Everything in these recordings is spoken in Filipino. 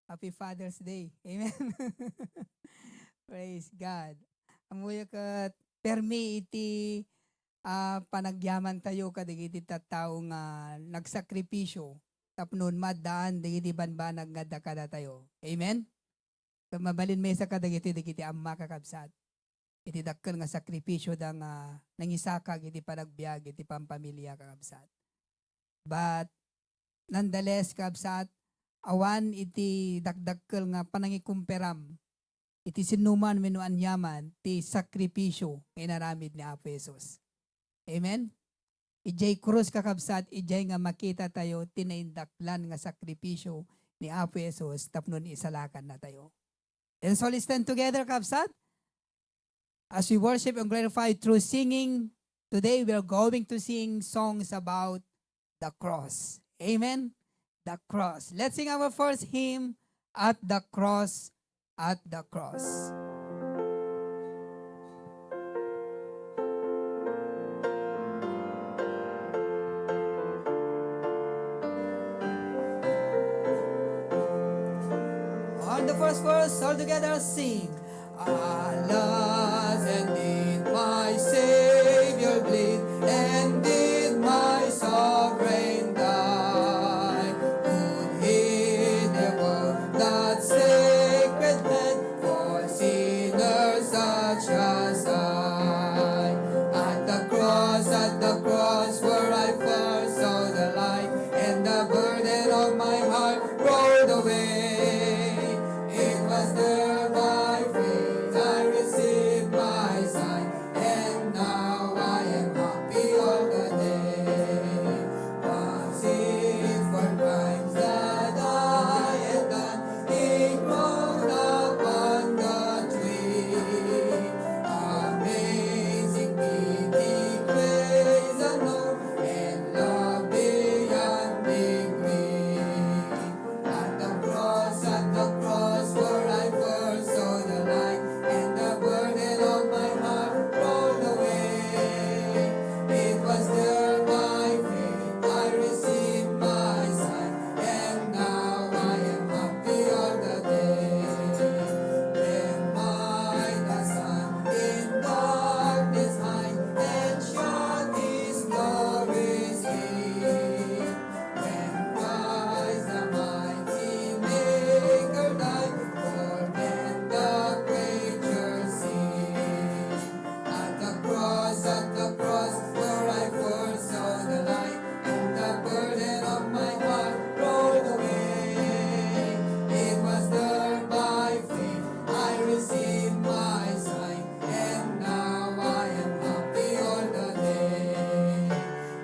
Happy Father's Day. Amen. Praise God. Amuyo kat permi iti panagyaman tayo kadigiti tattao nga nagsakripisyo tapnon maddaan digiti banbanag nga dakada tayo. Amen. Mabalin may sa kadagiti digiti amma kakabsat. Iti dakkel nga sakripisyo da nga nangisakag iti panagbiag iti pampamilya kakabsat. But nonetheless kakabsat awan iti dakdakkel nga panangikumperam iti sinuman wenno anyaman ti sakripisyo nga inaramid ni Apo Jesus. Amen? Ijay krus kakabsat, ijay nga makita tayo tinaindaklan nga sakripisyo ni Apo Jesus tapnon isalakan na tayo. And so let's stand together kakabsat as we worship and glorify through singing. Today we are going to sing songs about the cross. Amen? The cross. Let's sing our first hymn, At the Cross, at the Cross. On the first verse, all together sing. Alas, and did my Savior bleed, and did my sovereign die? Could he never that sacred hand for sinners such as I? At the cross, where I first saw the light, and the burden of my heart rolled away. It was there by faith I received my sight, and now I am happy all the day. Was it for crimes that I had done, He grown upon the tree? Amazing pity, grace unknown, and love beyond degree. At the cross, where I first saw the light, and the burden of my heart rolled away. It was there by faith I received my sight, and now I am happy all the day. Then might the sun in darkness hide, and shine His glories in. When Christ the mighty Maker died, for then the creatures sing. At the cross, where I first saw the light, and the burden of my heart rolled away. It was there by faith I received my sight, and now I am happy all the day.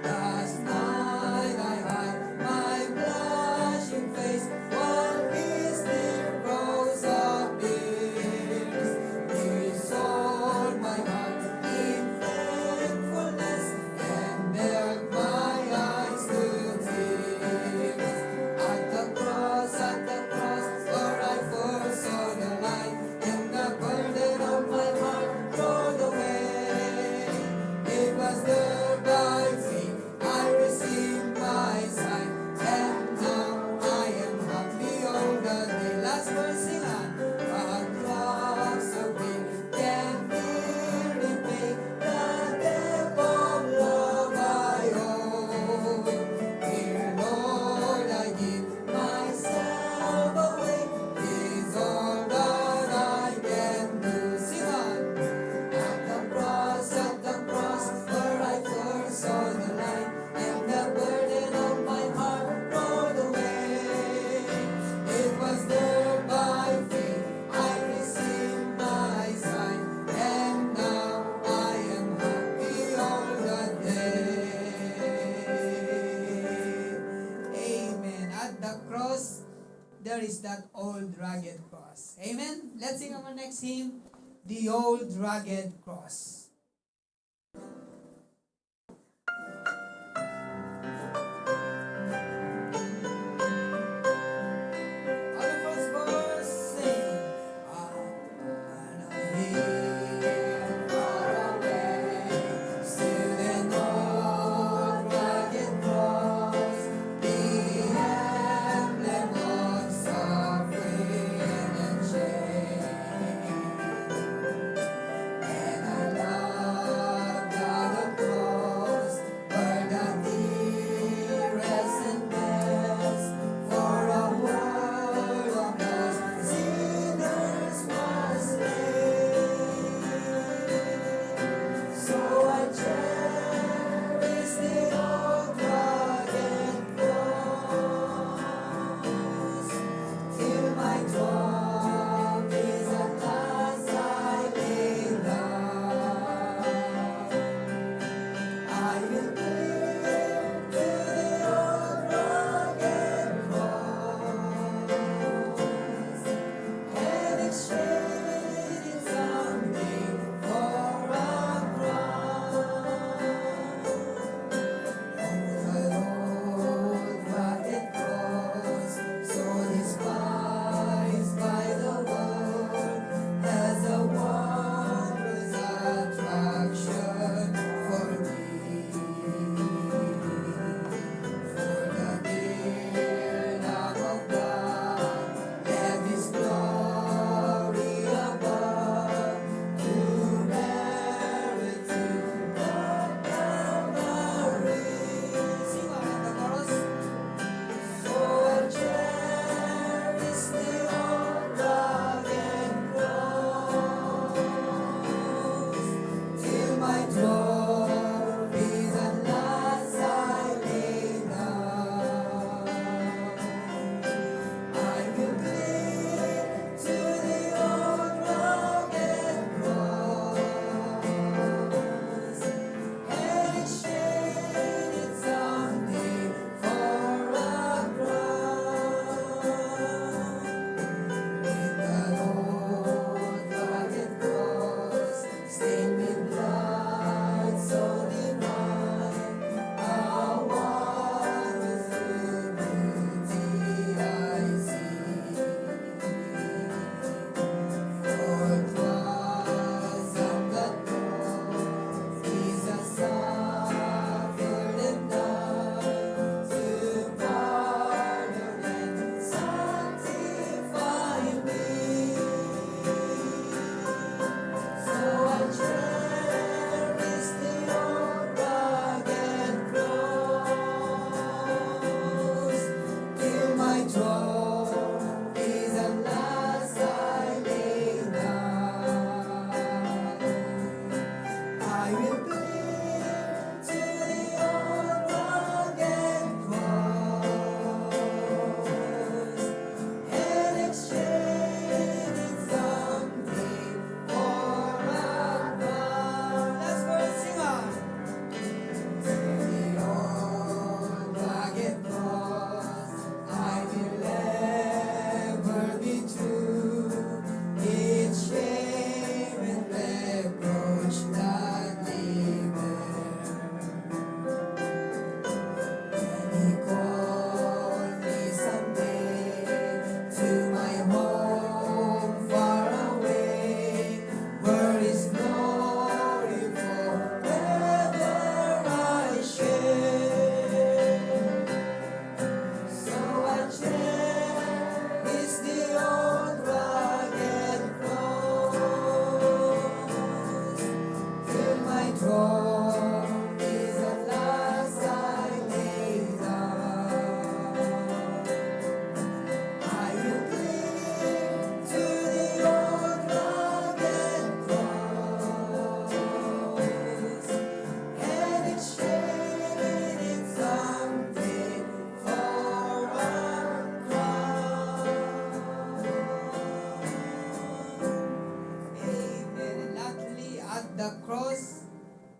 Last night I hide my blushing face, while His dear rose appears. He sold my heart in thankfulness, and melt my eyes to tears. At the cross, where I first saw the light, and the burden of my heart rolled away. It was there by faith I received my sight, and now I am happy all the day. Last verse, sing on. What loves of me can be repaid, the debt of love I owe. Dear Lord, I give myself away, is all that I can do. Sing on. At the cross, where I first saw the light, and the burden of my heart rolled away. It was there by faith I received my sight, and now I am happy all the day. Amen. At the cross, there is that old rugged cross. Amen. Let's sing our next hymn, The Old Rugged Cross. On the first verse, sing. On a hill far away, stood an old rugged cross, the emblem of suffering.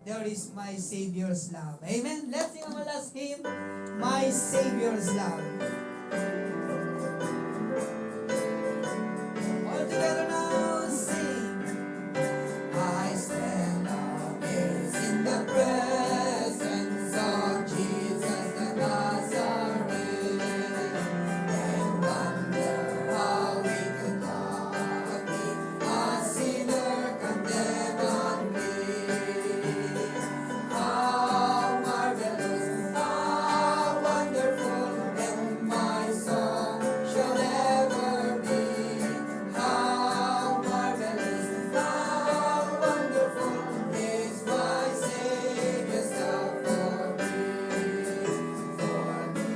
there is my Savior's love. Amen. Let's sing our last hymn, My Savior's Love. All together now, sing. I stand amazed in the presence of Jesus the Nazarene, and wonder how He could love me, a sinner condemned on me. How marvelous, how wonderful, and my song shall ever be. How marvelous, how wonderful is my Savior's love for me.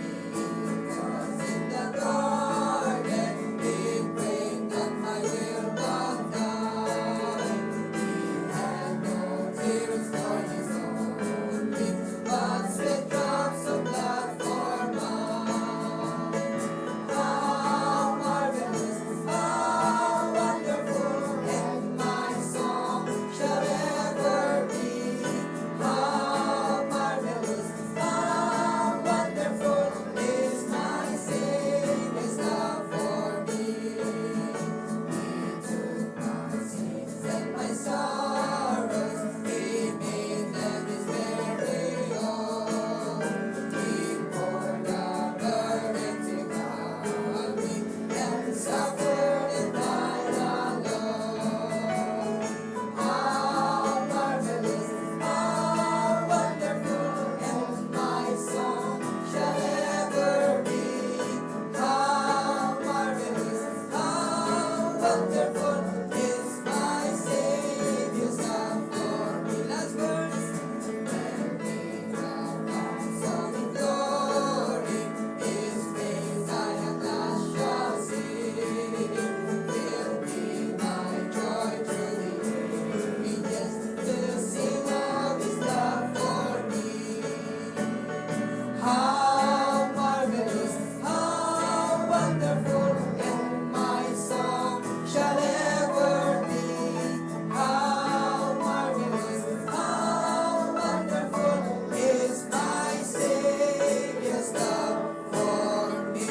Cause in the garden He prayed that my will not die. He had no tears for His own lips, but sweat drops of blood for mine. How marvelous, how wonderful, and my song shall ever be. How marvelous, how wonderful is my Savior's love for me. He took my sins and my sorrows, He made them His very own. He poured the burden to Calvary and suffered and died alone. How marvelous, how wonderful, and my song shall ever be. How marvelous, how wonderful is my Savior's love for me. Last verse. When He comes on in glory, His face I at last shall see. Will be my joy truly ages to sing of His love for me. How marvelous, how wonderful, and my song shall ever be. How marvelous, how wonderful is my Savior's love for me.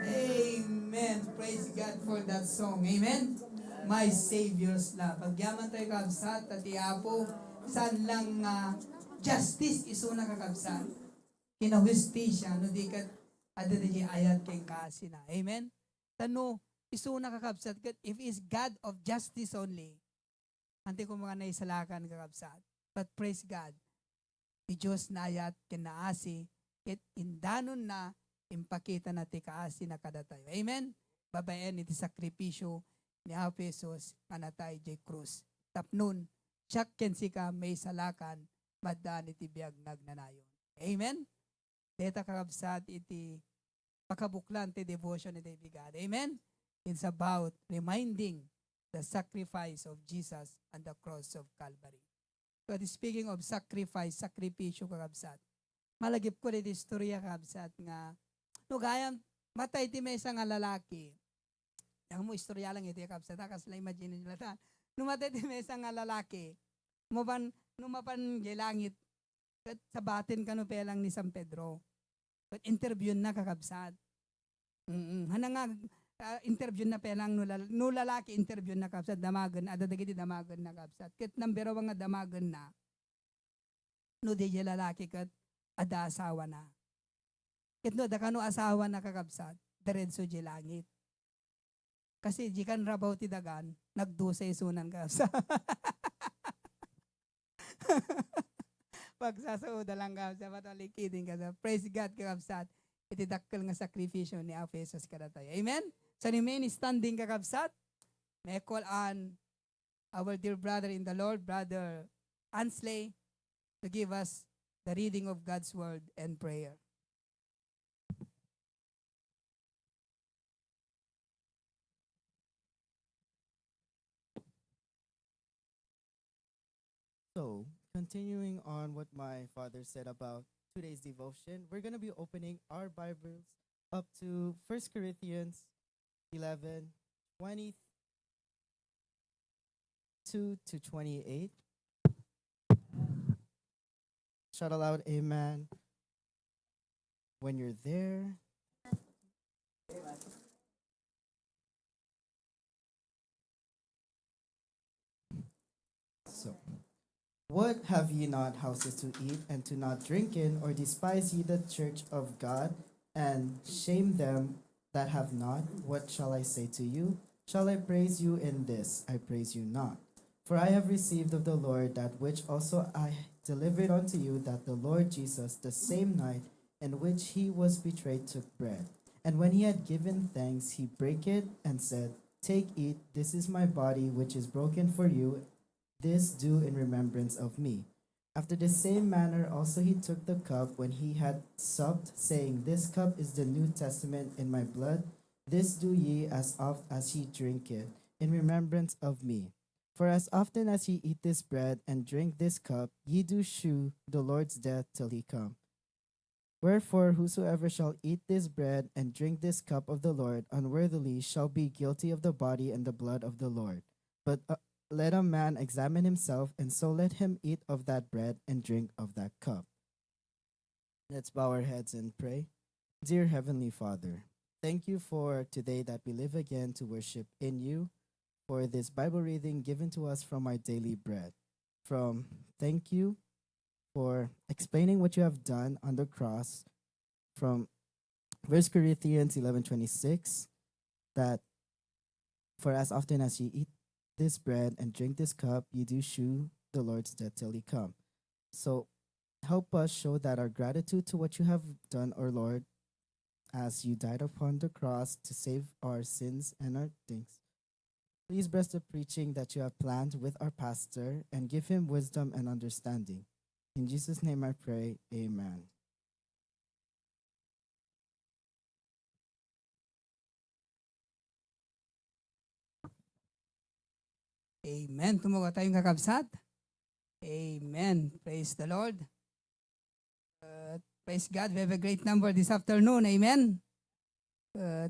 Amen. Praise God for that song. Amen. My Savior's love. Pagyaman tayo kakabsat at iapo, saan lang justice iso na kakabsat. Kinahustisya, no di kat ada di ayat kay kasina. Amen. Tano, iso na kakabsat kat if is God of justice only, ante ko mga naisalakan kakabsat. But praise God, ti Diyos na ayat kinaasi, ket indanon na impakita na ti kaasi na kada tayo. Amen. Babayan iti sakripisyo ni Apesos nga natay jay krus. Tapnon, siyak ken sika may salakan, madan iti biyag nagnanayon. Amen. Deta kakabsat iti pakabuklan ti devotion ni David God. Amen. It's about reminding the sacrifice of Jesus on the cross of Calvary. But speaking of sacrifice, sakripisyo kakabsat, malagip ko rin istorya kakabsat nga, no gayam, matay ti may isang lalaki. Yang mo istorya lang iti kakabsat, kasi lang imagine nila ta. Numatay ti may isang lalaki, numapan langit, sa batin ka no pelang ni San Pedro. But interview na kakabsat. Hana nga, interview na pelang no lalaki interview na kakabsat, damagan, adadagiti damagan na kakabsat. Kat nambero nga damagan na, no di lalaki kat ada asawa na. Kat no, da kano asawa na kakabsat, diretso di langit. Kasi di kan rabaw ti dagan, nagdusay sunan kakabsat. Pagsasauda lang kakabsat, but only kidding kakabsat. Praise God kakabsat. Itidakkel nga sakripisyo ni Apesos kada tayo. Amen? So remain standing kakabsat. May call on our dear brother in the Lord, Brother Ansley, to give us the reading of God's word and prayer. So, continuing on what my father said about today's devotion, we're going to be opening our Bibles up to 1 Corinthians 11:20 2 to 28. Shout aloud, amen. When you're there. So, what have ye not houses to eat and to not drink in, or despise ye the church of God, and shame them that have not? What shall I say to you? Shall I praise you in this? I praise you not. For I have received of the Lord that which also I delivered unto you, that the Lord Jesus, the same night in which he was betrayed, took bread. And when he had given thanks, he brake it and said, Take, eat, this is my body, which is broken for you. This do in remembrance of me. After the same manner also he took the cup when he had supped, saying, This cup is the New Testament in my blood. This do ye as oft as ye drink it, in remembrance of me. For as often as ye eat this bread and drink this cup, ye do shew the Lord's death till he come. Wherefore, whosoever shall eat this bread and drink this cup of the Lord unworthily shall be guilty of the body and the blood of the Lord. But let a man examine himself, and so let him eat of that bread and drink of that cup. Let's bow our heads and pray. Dear Heavenly Father, thank you for today that we live again to worship in you, for this Bible reading given to us from our daily bread. Thank you for explaining what you have done on the cross from 1 Corinthians 11:26, that for as often as ye eat this bread and drink this cup, you do shew the Lord's death till he come. So help us show that our gratitude to what you have done, our Lord, as you died upon the cross to save our sins and our things. Please bless the preaching that you have planned with our pastor and give him wisdom and understanding. In Jesus' name I pray, amen. Amen. Tumugo tayong kakabsat. Amen. Praise the Lord. Praise God. We have a great number this afternoon. Amen.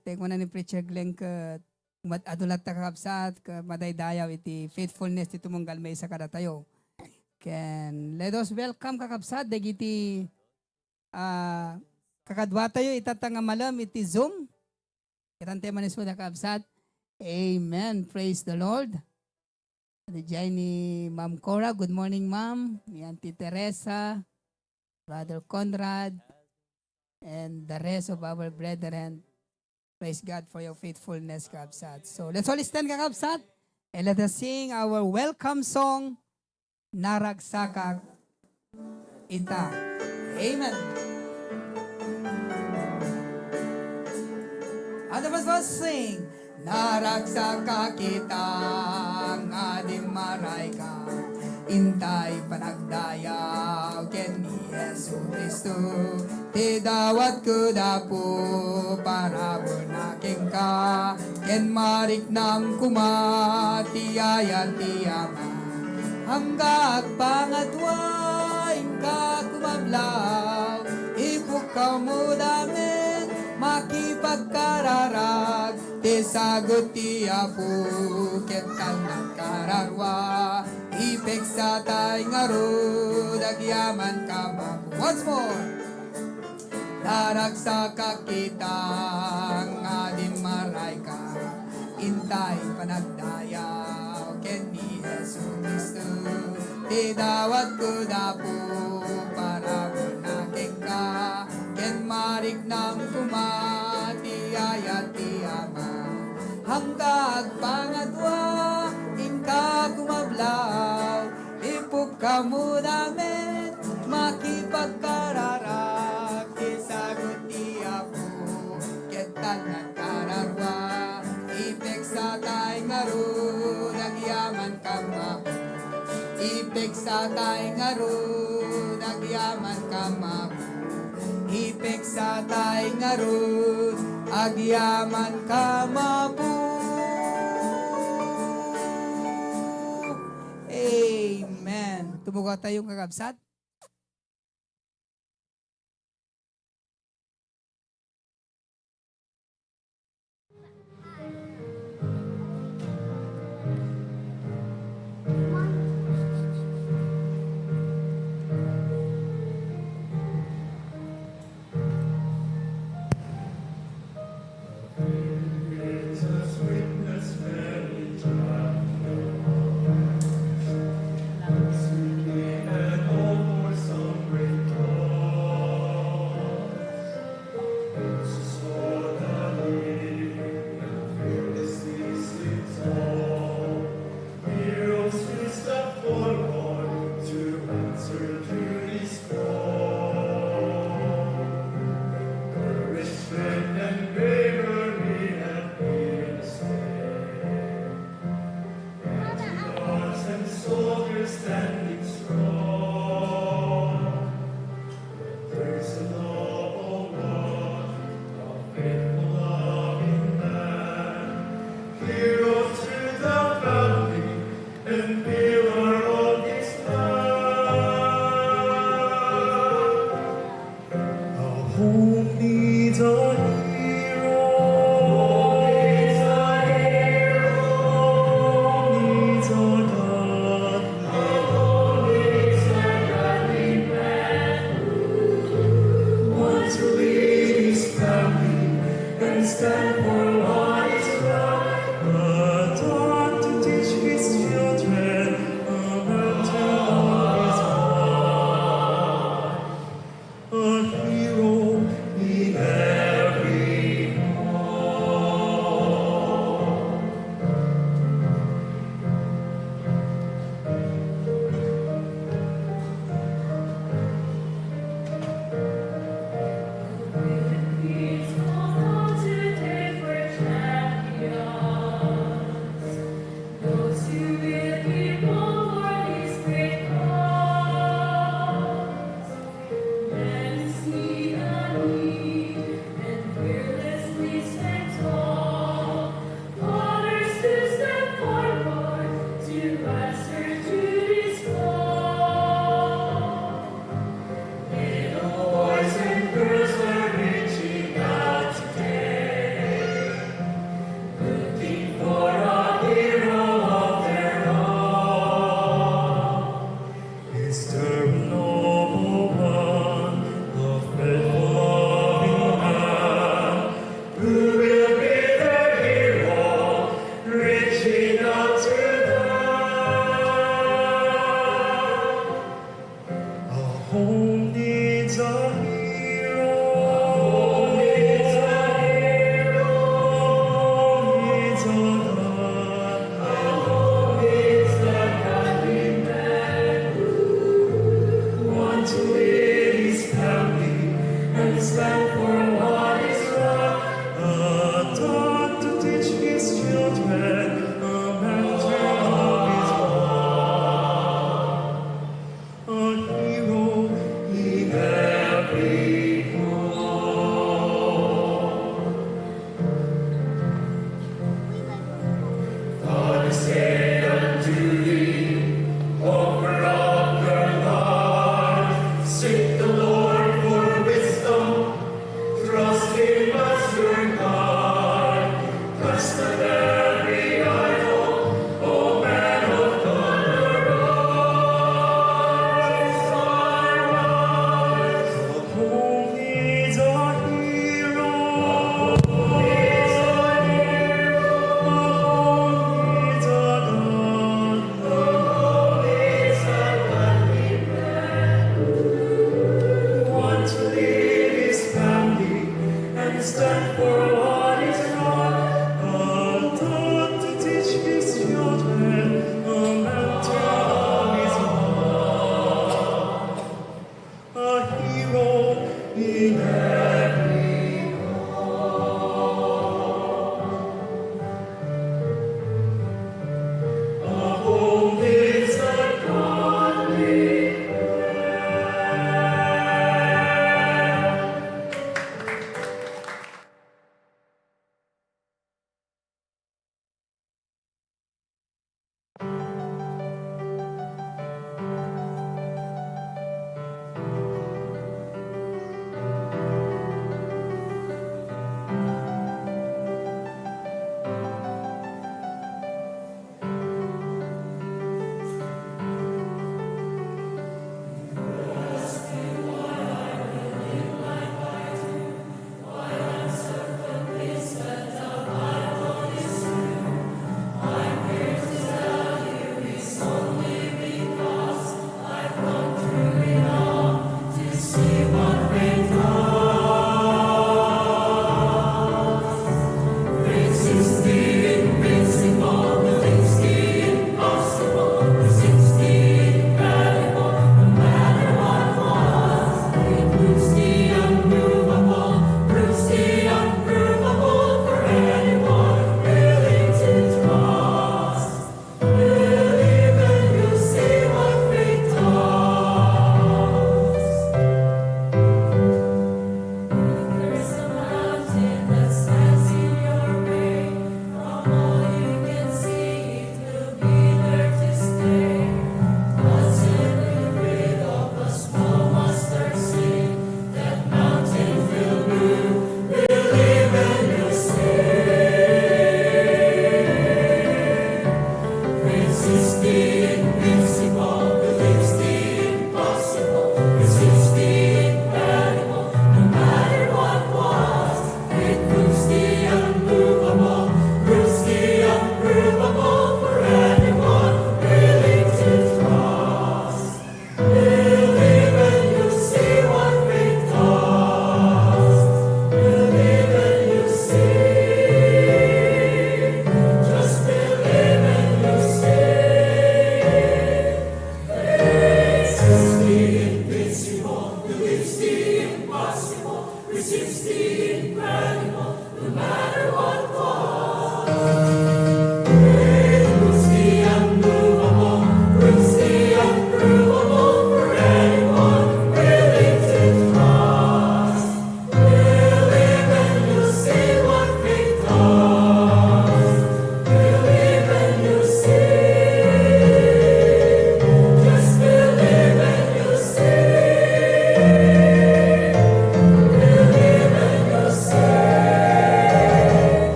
Take mo na ni Preacher Glenn ka adulat ta kakabsat, ka madaydayaw iti faithfulness ti tumunggal may sa kada tayo. Let us welcome kakabsat, dagiti kakadwa tayo itatanga malam iti Zoom. Kitante manis mo na kakabsat. Amen. Praise the Lord. Diyan ni Ma'am Cora. Good morning, Ma'am. Ni Auntie Teresa, Brother Conrad, and the rest of our brethren. Praise God for your faithfulness, Kabsat. So let's all stand, Kabsat, and let us sing our welcome song, Naragsakak Ita. Amen. Other of us sing, Naragsakak kita nga di maray ka, intay panagdayaw ken ni Yesu Kristo, ti dawat ko dapo para bunaking ka, ken marik nam kumati ayat ti ama, hanggat pangatwain ka kumablaw, ipukaw mo damin makipagkararag, ti sagot ti apo ketang nagkararwa, ipek sa tay ngaro dagyaman ka mapu. Once more. Naragsakak kita nga di maray ka, intay panagdayaw ken ni Yesu Kristo, ti dawat ko dapo para bunaking ka, ken marik nam kumati ayat ti ama, hanggat pangatwa inka kumablaw, ipuk kamu namin makipagkararag, isagot ti apo ketan nagkararwa, ipek sa tay ngaro nagyaman kamapo, ipek sa tay ngaro nagyaman kamapo, ipek sa tay ngaro agyaman kamapo. Amen. Tumuga tayong kakabsat. Mr. Noble One, the faithful loving man, who will be their hero, reaching out to them. A home needs a hero. Needs a hero. Needs a God. Needs a godly man. Want to lead his family and stand for what is right. A dog to teach his children, a mentor of his own. A hero in every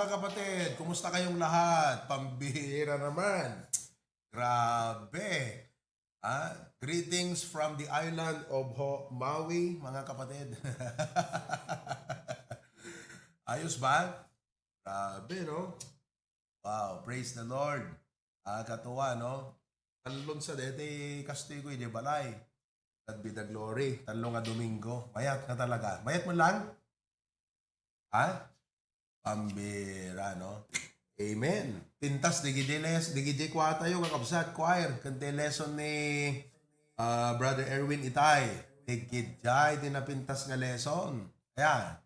kapatid, kumusta kayong lahat? Pambihira naman. Grabe. Greetings from the island of Maui, mga kapatid. Ayos ba? Grabe, no? Wow, praise the Lord. Katuwa, no? Talon sa dete kastigo, di balay. God be the glory. Talong nga Domingo. Mayat ka talaga. Mayat mo lang? Pambira, no? Amen. Pintas, digidi kwa tayo, kakabsat, choir. Kante lesson ni Brother Erwin Itay. Digidjay, dinapintas nga lesson. Kaya,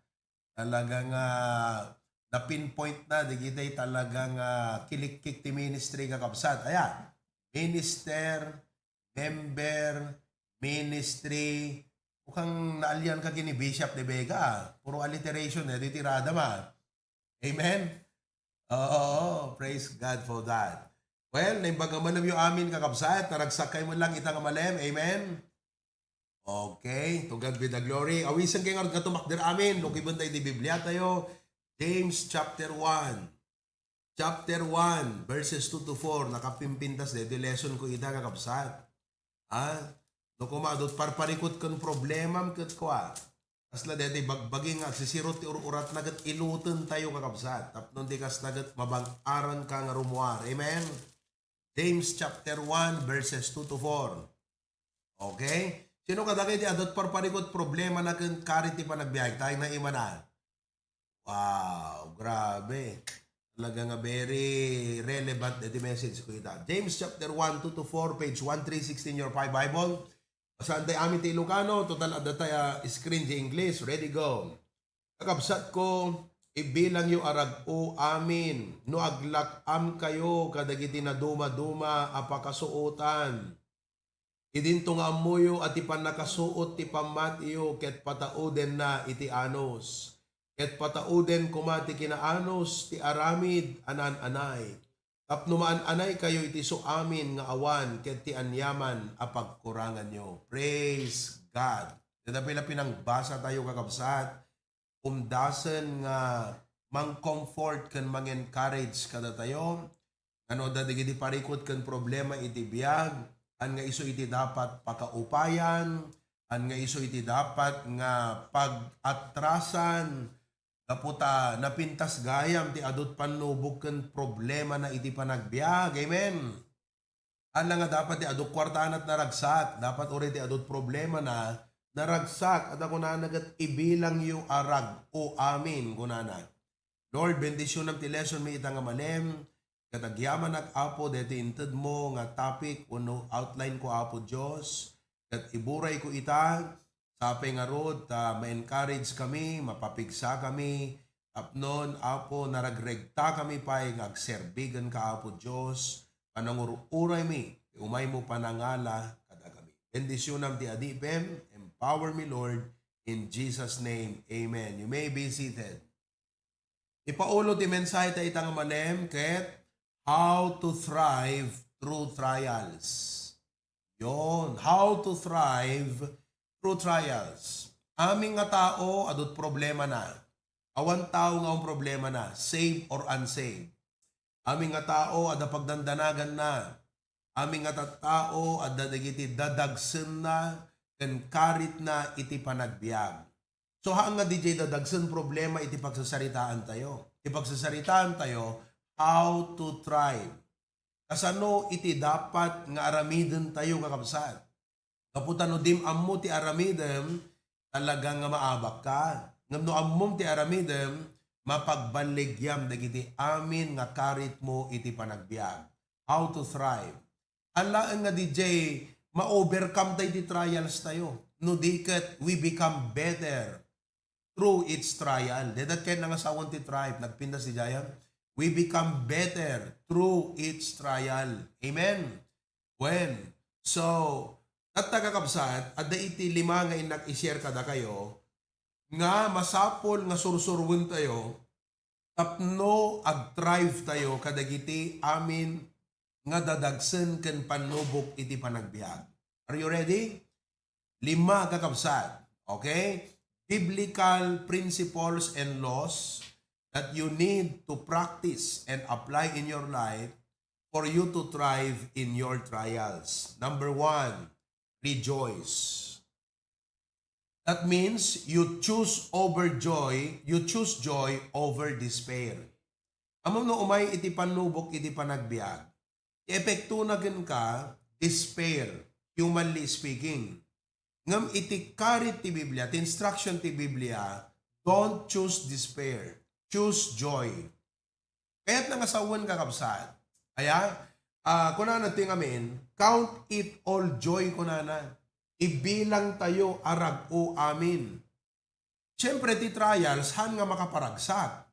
talagang na-pinpoint na, digitay talagang kilik-kik ti ministry kakabsat. Ayan, minister, member, ministry, mukhang naalyan ka kini Bishop de Vega. Puro alliteration, titirada ma. Amen? Oo, praise God for that. Well, naimbagaman yung amin kakabsat, naragsakay mo lang itang amalem. Amen? Okay, to God be the glory. Awisan kayo nga tumakder amin. Lukiban tayo di Biblia tayo. James chapter 1. Chapter 1, verses 2 to 4. Nakapimpintas de lesson ko ita kakabsat. No kumadot parparikot kan problema ket kwa. Asla dede bagbaging nga sisirot ti urat nagat iluten tayo kakabsat. Tapnon di kas nagat mabang-aran ka nga rumuar. Amen. James chapter 1 verses 2 to 4. Okay? Sino kadagay di adot parparikot problema na ken kariti pa nagbiyahe tayo na imana. Wow, grabe. Talaga nga very relevant the message ko ita. James chapter 1 2 to 4 page 1316 your Bible. Saan tayo amin ti Ilocano, total ada tayo screen di English, ready go. Kakabsat ko, ibilang yu arag o amin, no aglak am kayo, kadagiti na duma-duma, apakasuotan. Idinto nga amuyo at ipan nakasuot ti pamatiyo, ket patauden na iti anos. Ket patauden kumati kinaanos, ti aramid, anan-anay. Tapnumaan anay kayo iti so amin nga awan ket ti anyaman a pagkurangan nyo. Praise God. Dadapi pinang basa tayo kakabsat. Dasen nga mang-comfort ken mang-encourage kada tayo. Ano dadigidi parikot ken problema iti biag. An nga iso iti dapat pakaupayan. An nga iso iti dapat nga pag-atrasan. Kaputa, napintas gayam, ti adot panlubog ken problema na iti panagbiag. Amen. Ala nga dapat ti adot kwartaan at naragsak. Dapat uri ti adot problema na naragsak. At ako na nagat ibilang yu arag o amin. Kunana. Lord, bendisyon ng ti lesson may itang amalem. Katagyaman ak apo, deti inted mo nga topic, uno outline ko apo Diyos. Kat iburay ko ita. Sapi nga rod, ma-encourage kami, mapapigsa kami, apnon, apo, naragregta kami pa, agserbigan ka, apo Diyos, panangururay mi, umay mo panangala, kada kami. Bendisyonam ti adipem, empower me, Lord, in Jesus' name, amen. You may be seated. Ipaulo ti mensahe ta itang manem, ket, how to thrive through trials. Yon, how to thrive through trials. Aming nga tao, adot problema na. Awan tao nga ang problema na, save or unsaved. Aming nga tao, ada pagdandanagan na. Aming nga tao, ada dagiti dadagsen na, ken karit na iti panagbiag. So haang nga DJ dadagsen problema iti pagsasaritaan tayo. Iti pagsasaritaan tayo, how to thrive. Kasano iti dapat nga aramiden tayo kakabsat. Kaputan no dim ammo ti aramidem, talagang nga maabak ka. Ngam no ammom ti aramidem, mapagbaligyam dagiti amin nga karit mo iti panagbiag. How to thrive. Alaan nga DJ, ma-overcome tayo ti trials tayo. No diket, we become better through its trial. Dedat kayo nga sawon ti tribe, nagpinda si Jayan. We become better through its trial. Amen? When? So, at tagakabsat, ada iti lima nga inak-ishare kada kayo, nga masapol nga sursurwin tayo, tapno ag-thrive tayo kadagiti amin nga dadagsen ken panubok iti panagbiag. Are you ready? 5 kakabsat. Okay? Biblical principles and laws that you need to practice and apply in your life for you to thrive in your trials. Number 1, rejoice. That means you choose joy over despair. Among no umay iti panubok iti panagbiag. Epekto na gan ka, despair, humanly speaking. Ngam iti karit ti Biblia, ti instruction ti Biblia, don't choose despair. Choose joy. Kaya't nangasawan ka kapsat. Kaya, kunana tingamin, count it all joy kunana. Ibilang tayo arag o amin. Siyempre ti trials, han nga makaparagsak.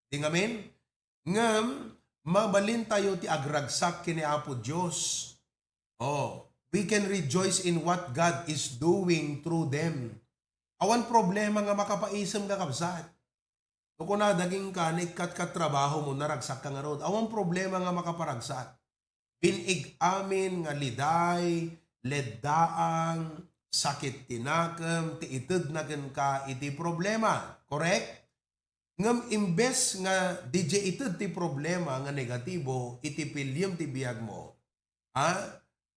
Tingamin, ngam, mabalin tayo ti agragsak kini Apo Diyos. Oh, we can rejoice in what God is doing through them. Awan problema nga makapaisam ka kapsat. Kung na daging ka, ikat trabaho mo, naragsak ka nga road. Awan problema nga makaparagsak. Binig amin nga liday, leddaang, sakit tinakam, ti ited na ka iti problema. Correct? Ngam imbes nga DJ ited ti problema nga negatibo, iti pilyem ti biyag mo.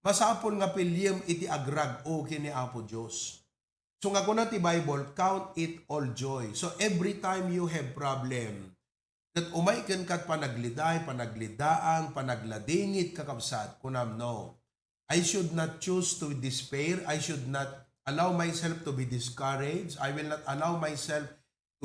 Masapol nga pilyem iti agrag o kini Apo Diyos. So nga kuna ti Bible, count it all joy. So every time you have problem, that umayken kat panagliday, panaglidaang, panagladingit kakabsat, kunam no. I should not choose to despair. I should not allow myself to be discouraged. I will not allow myself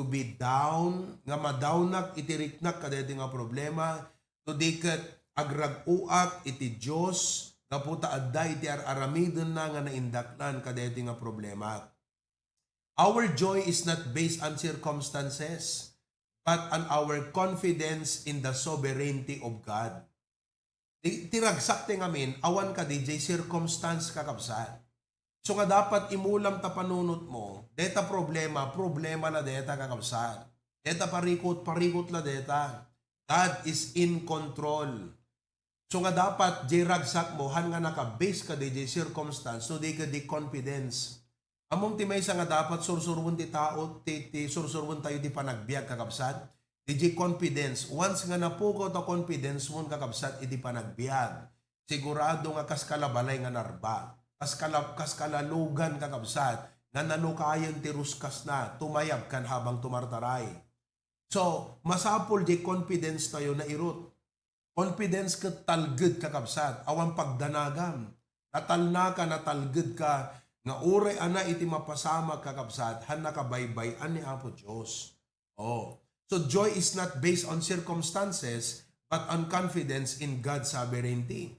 to be down. Nga madawnak, itiriknak kadeti nga problema. To dikat agrag-uak iti Diyos. Kaputa adda iti aramidon na nga naindaklan kadeti nga problema. Our joy is not based on circumstances, but on our confidence in the sovereignty of God. Tiragsak tingamin, awan ka DJ, circumstance kakabsat. So nga dapat imulam ta panunot mo, deta problema la deta kakabsat. Deta parikot la deta. God is in control. So nga dapat, ragsak mo, han nga naka-base ka DJ circumstance, so di ka di confidence. Among ti may nga dapat sursurwon ti tao, sursurwon tayo ti panagbiag kakabsat, DJ confidence. Once nga napukaw ta confidence mo kakabsat, iti panagbiag. Sigurado nga kaskalabalay nga narba. Kaskalalugan kakabsat, nga nanukayan ti ruskas na, tumayab kan habang tumartaray. So, masapol di confidence tayo na irot. Confidence ka talged kakabsat, awang pagdanagam. Natalged ka, nga ure ana iti mapasama kakabsat, han nakabaybay-an ni Apo Diyos. Oh. So joy is not based on circumstances, but on confidence in God's sovereignty.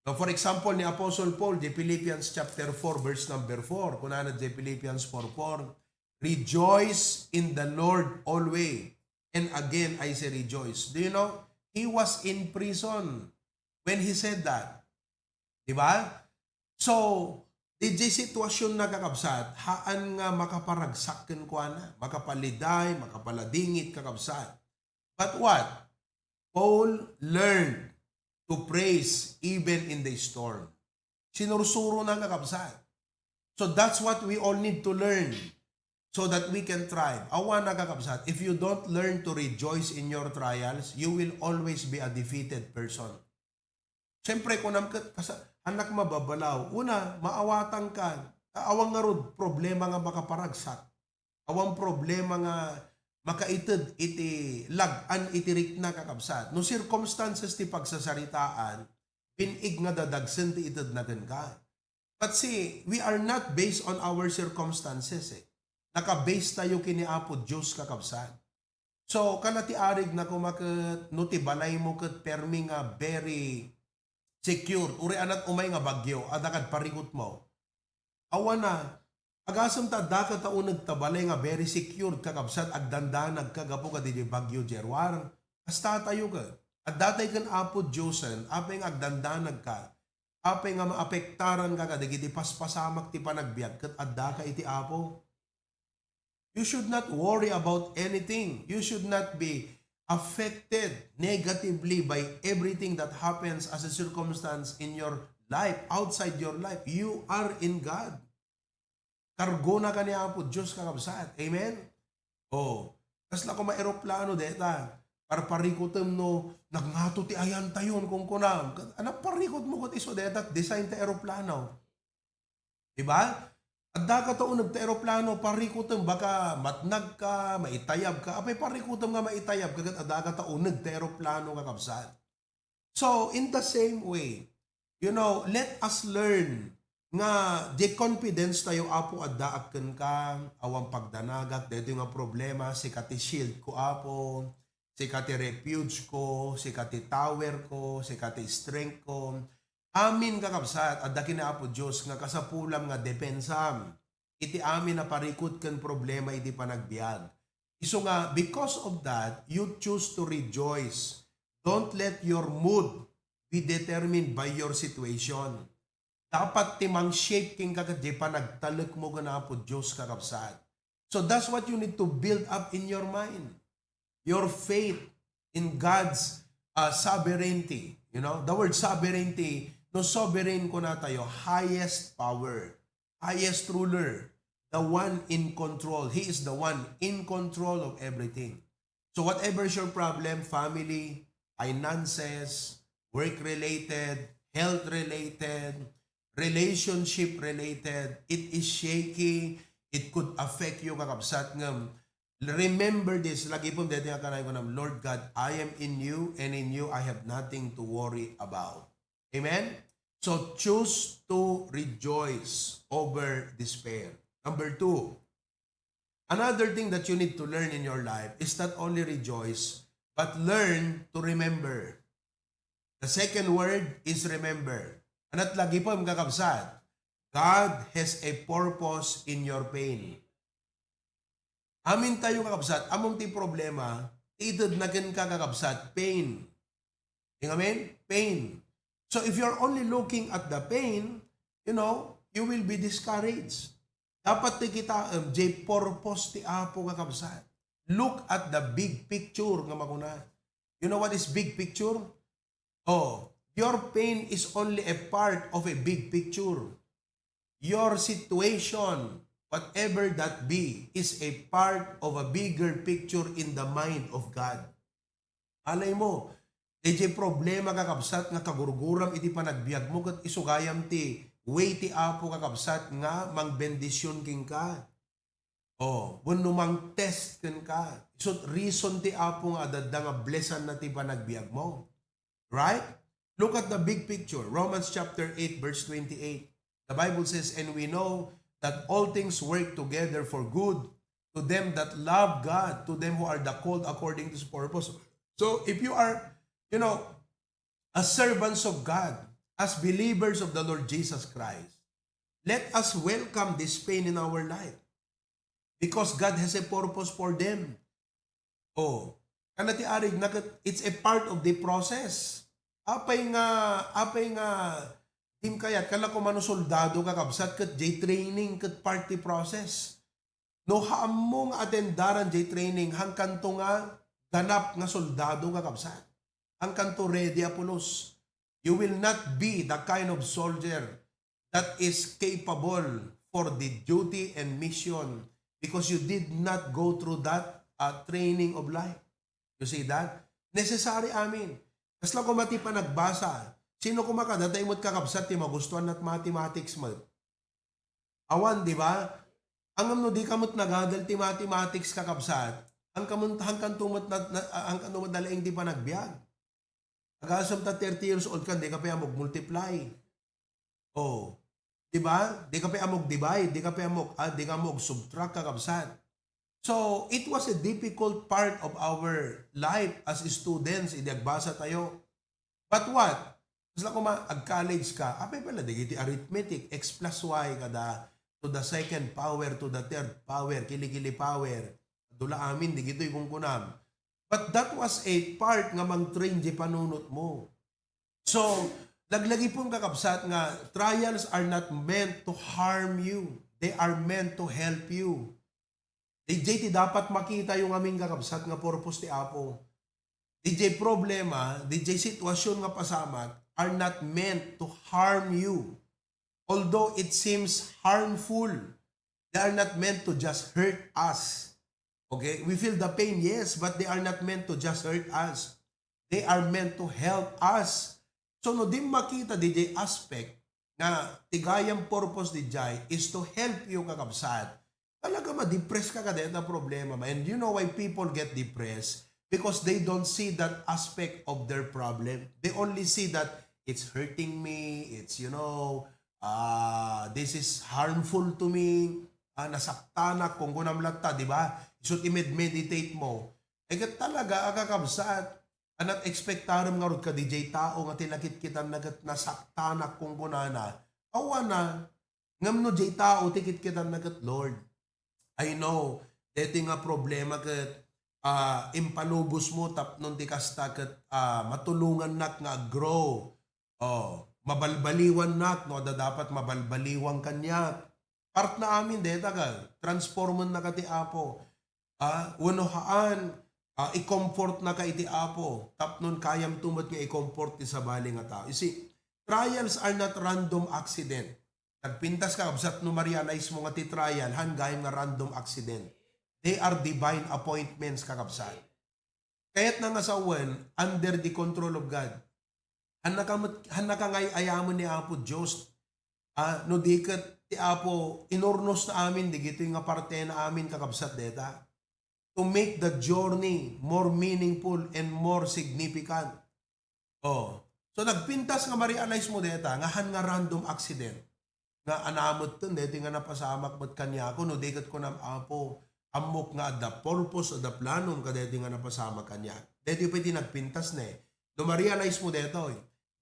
So for example, ni Apostle Paul, di Philippians chapter 4, verse number 4, kunana di Philippians 4:4, rejoice in the Lord always. And again, I say rejoice. Do you know, he was in prison when he said that. Diba? So, di sitwasyon na kakabsat, haan nga makaparagsakken ko na, makapaliday, makapaladingit kakabsat. But what? Paul learned to praise even in the storm. Sinursuro na kakabsat. So that's what we all need to learn so that we can thrive. Awa na kakabsat, if you don't learn to rejoice in your trials, you will always be a defeated person. Siyempre, kung anak mababalaw, una, maawatan ka. Awang nga rod, problema nga makaparagsak. Awang problema nga makaited iti lagan itirik na kakabsat. No circumstances ti pagsasaritaan, pinig nga dadagsen ti ited na ka. But see, we are not based on our circumstances. Naka-base tayo kini Apo Diyos kakabsat. So, kanati arig na kumakat, no ti balay mo kat permi nga very secure. Uri anat umay nga bagyo, adakad parigot mo. Awa na, agasam ta dakat taunag tabalay nga very secure kakabsat agdandanag kagapo ka di bagyo jerwar. Hasta tayo ka. At datay kan Apo Diyosen, apay nga agdandanag ka. Apay nga maapektaran ka kadagiti paspasamak ti panagbiag kat adda ka iti Apo. You should not worry about anything. You should not be affected negatively by everything that happens as a circumstance in your life, outside your life. You are in God. Kargo na ka niya po, Diyos kakabsat. Amen? Oh. Kasla ko maeroplano deta. Para parikutem no, nagngato ti ayan tayon kung kunam. Anak parikot mo kot iso deta, design ta aeroplano. Diba? At daga to unag ta aeroplano, parikutem baka matnag ka, maitayab ka. Apay parikutem nga maitayab, kagat adaga ta unag ta aeroplano kakabsat. So, in the same way, let us learn nga di confidence tayo apo adda akken ka awang pagdanagak dito nga problema si kati shield ko apo si kati refuge ko si kati tower ko si kati strength ko amin kakabsat adda kina apo Dios nga kasapulam nga depensam iti amin na parikot ken problema iti panagbiag iso nga because of that you choose to rejoice. Don't let your mood be determined by your situation. Dapat timang shape king kagadi pa nagtalek mo gana po Diyos kakabsat. So that's what you need to build up in your mind. Your faith in God's sovereignty. The word sovereignty, no sovereign ko na tayo, highest power, highest ruler, the one in control. He is the one in control of everything. So whatever is your problem, family, finances, work-related, health-related, relationship-related, it is shaky, it could affect you kakabsat ngam. Remember this, lagi po dito nga kanay ko ng Lord God, I am in you and in you I have nothing to worry about. Amen? So choose to rejoice over despair. Number 2, another thing that you need to learn in your life is not only rejoice, but learn to remember. The second word is remember. Anat lagi po ang kakabsat, God has a purpose in your pain. Amin tayo kakabsat, among ti problema, itad na ken kakabsat, pain. Amen? Pain. So if you're only looking at the pain, you will be discouraged. Dapat ti kita, jay purpose ti apo kakabsat. Look at the big picture nga makuna. You know what is big picture? Your pain is only a part of a big picture. Your situation, whatever that be, is a part of a bigger picture in the mind of God. Alay mo, DJ problema kakabsat nga kagurguram iti panagbiag mo kat isugayam ti way ti apo kakabsat nga mangbendisyon king ka. Wano mang test ken ka. So reason ti apo nga adada nga blessan na ti panagbiag mo. Right? Look at the big picture. Romans chapter 8 verse 28. The Bible says, and we know that all things work together for good to them that love God, to them who are the called according to His purpose. So if you are, as servants of God, as believers of the Lord Jesus Christ, let us welcome this pain in our life. Because God has a purpose for them. Kanati arig na it's a part of the process. Apay nga team kayat kala ko mano soldado kakabsat ket jay training ket party process. No haam nga atendaran jay training hangkan to nga ganap nga soldado kakabsat. Hangkan to ready apulos. You will not be the kind of soldier that is capable for the duty and mission because you did not go through that training of life. You see that? Necessary amin. Kasla ko mati pa nagbasa. Sino ko makadaday mo't kakabsat ti magustuhan at mathematics mo? Awan, di ba? Ang amno di kamot nagadal ti mathematics kakabsat, ang hangkan tumot ang kanumot dalaing di pa nagbiag. Agasam ta 30 years old kan, di ka pa amog multiply. Di ba? Di ka pa amog divide, di ka amog subtract kakabsat. So, it was a difficult part of our life as students. Idiagbasa tayo. But what? Kasi kung ag-college ka, apay pala, digiti arithmetic, x plus y kada to the second power, to the third power, kilikili power. Dula amin, digito yung kunam. But that was a part nga mang-train di panunot mo. So, laglagi pong kakabsat nga, trials are not meant to harm you. They are meant to help you. DJ ti dapat makita yung aming kakabsat nga purpose ti Apo. DJ problema, DJ sitwasyon nga pasamat are not meant to harm you. Although it seems harmful, they are not meant to just hurt us. Okay? We feel the pain, yes, but they are not meant to just hurt us. They are meant to help us. So no, di makita DJ aspect na tigayang purpose di Jai is to help you kakabsat. Talaga ma-depress ka kada na problema. And you know why people get depressed? Because they don't see that aspect of their problem. They only see that it's hurting me, it's, this is harmful to me, nasaktan ako, kung gunam lata, di ba? So, meditate mo. Talaga, kakabsat, anat expectaram nga rod ka, DJ tao, nga tinakit kita nasaktan ako, kung gunana, awa na, ngam no, DJ tao, tikit kita nagat, Lord. I know, dito nga problema kat impalubos mo tap nung ti kasta kat matulungan nak nga grow. Mabalbaliwan nak no dapat mabalbaliwan kanya. Part na amin deta ka. Transforman na ka ti Apo. Unuhaan i-comfort na ka iti Apo. Tap nun kayam tumot nga i-comfort ti sabali nga tao. You see, trials are not random accident. Nagpintas ka, absat no ma-realize mo nga ti trial, hanggang nga random accident. They are divine appointments, kakabsat. Kaya't na nga sa under the control of God. Hanakangay ayamon ni Apo Diyos. No dikat ti Apo, inornos na amin, di gito yung parte na amin, kakabsat deta. To make the journey more meaningful and more significant. So nagpintas nga ma-realize mo deta, nga random accident. Nga anamot ton dito nga napasamak mat kanya ko no dikat ko na Apo amok nga the purpose o the planon ka dito nga napasamak kanya. Dito pwede nagpintas na no ma-realize mo dito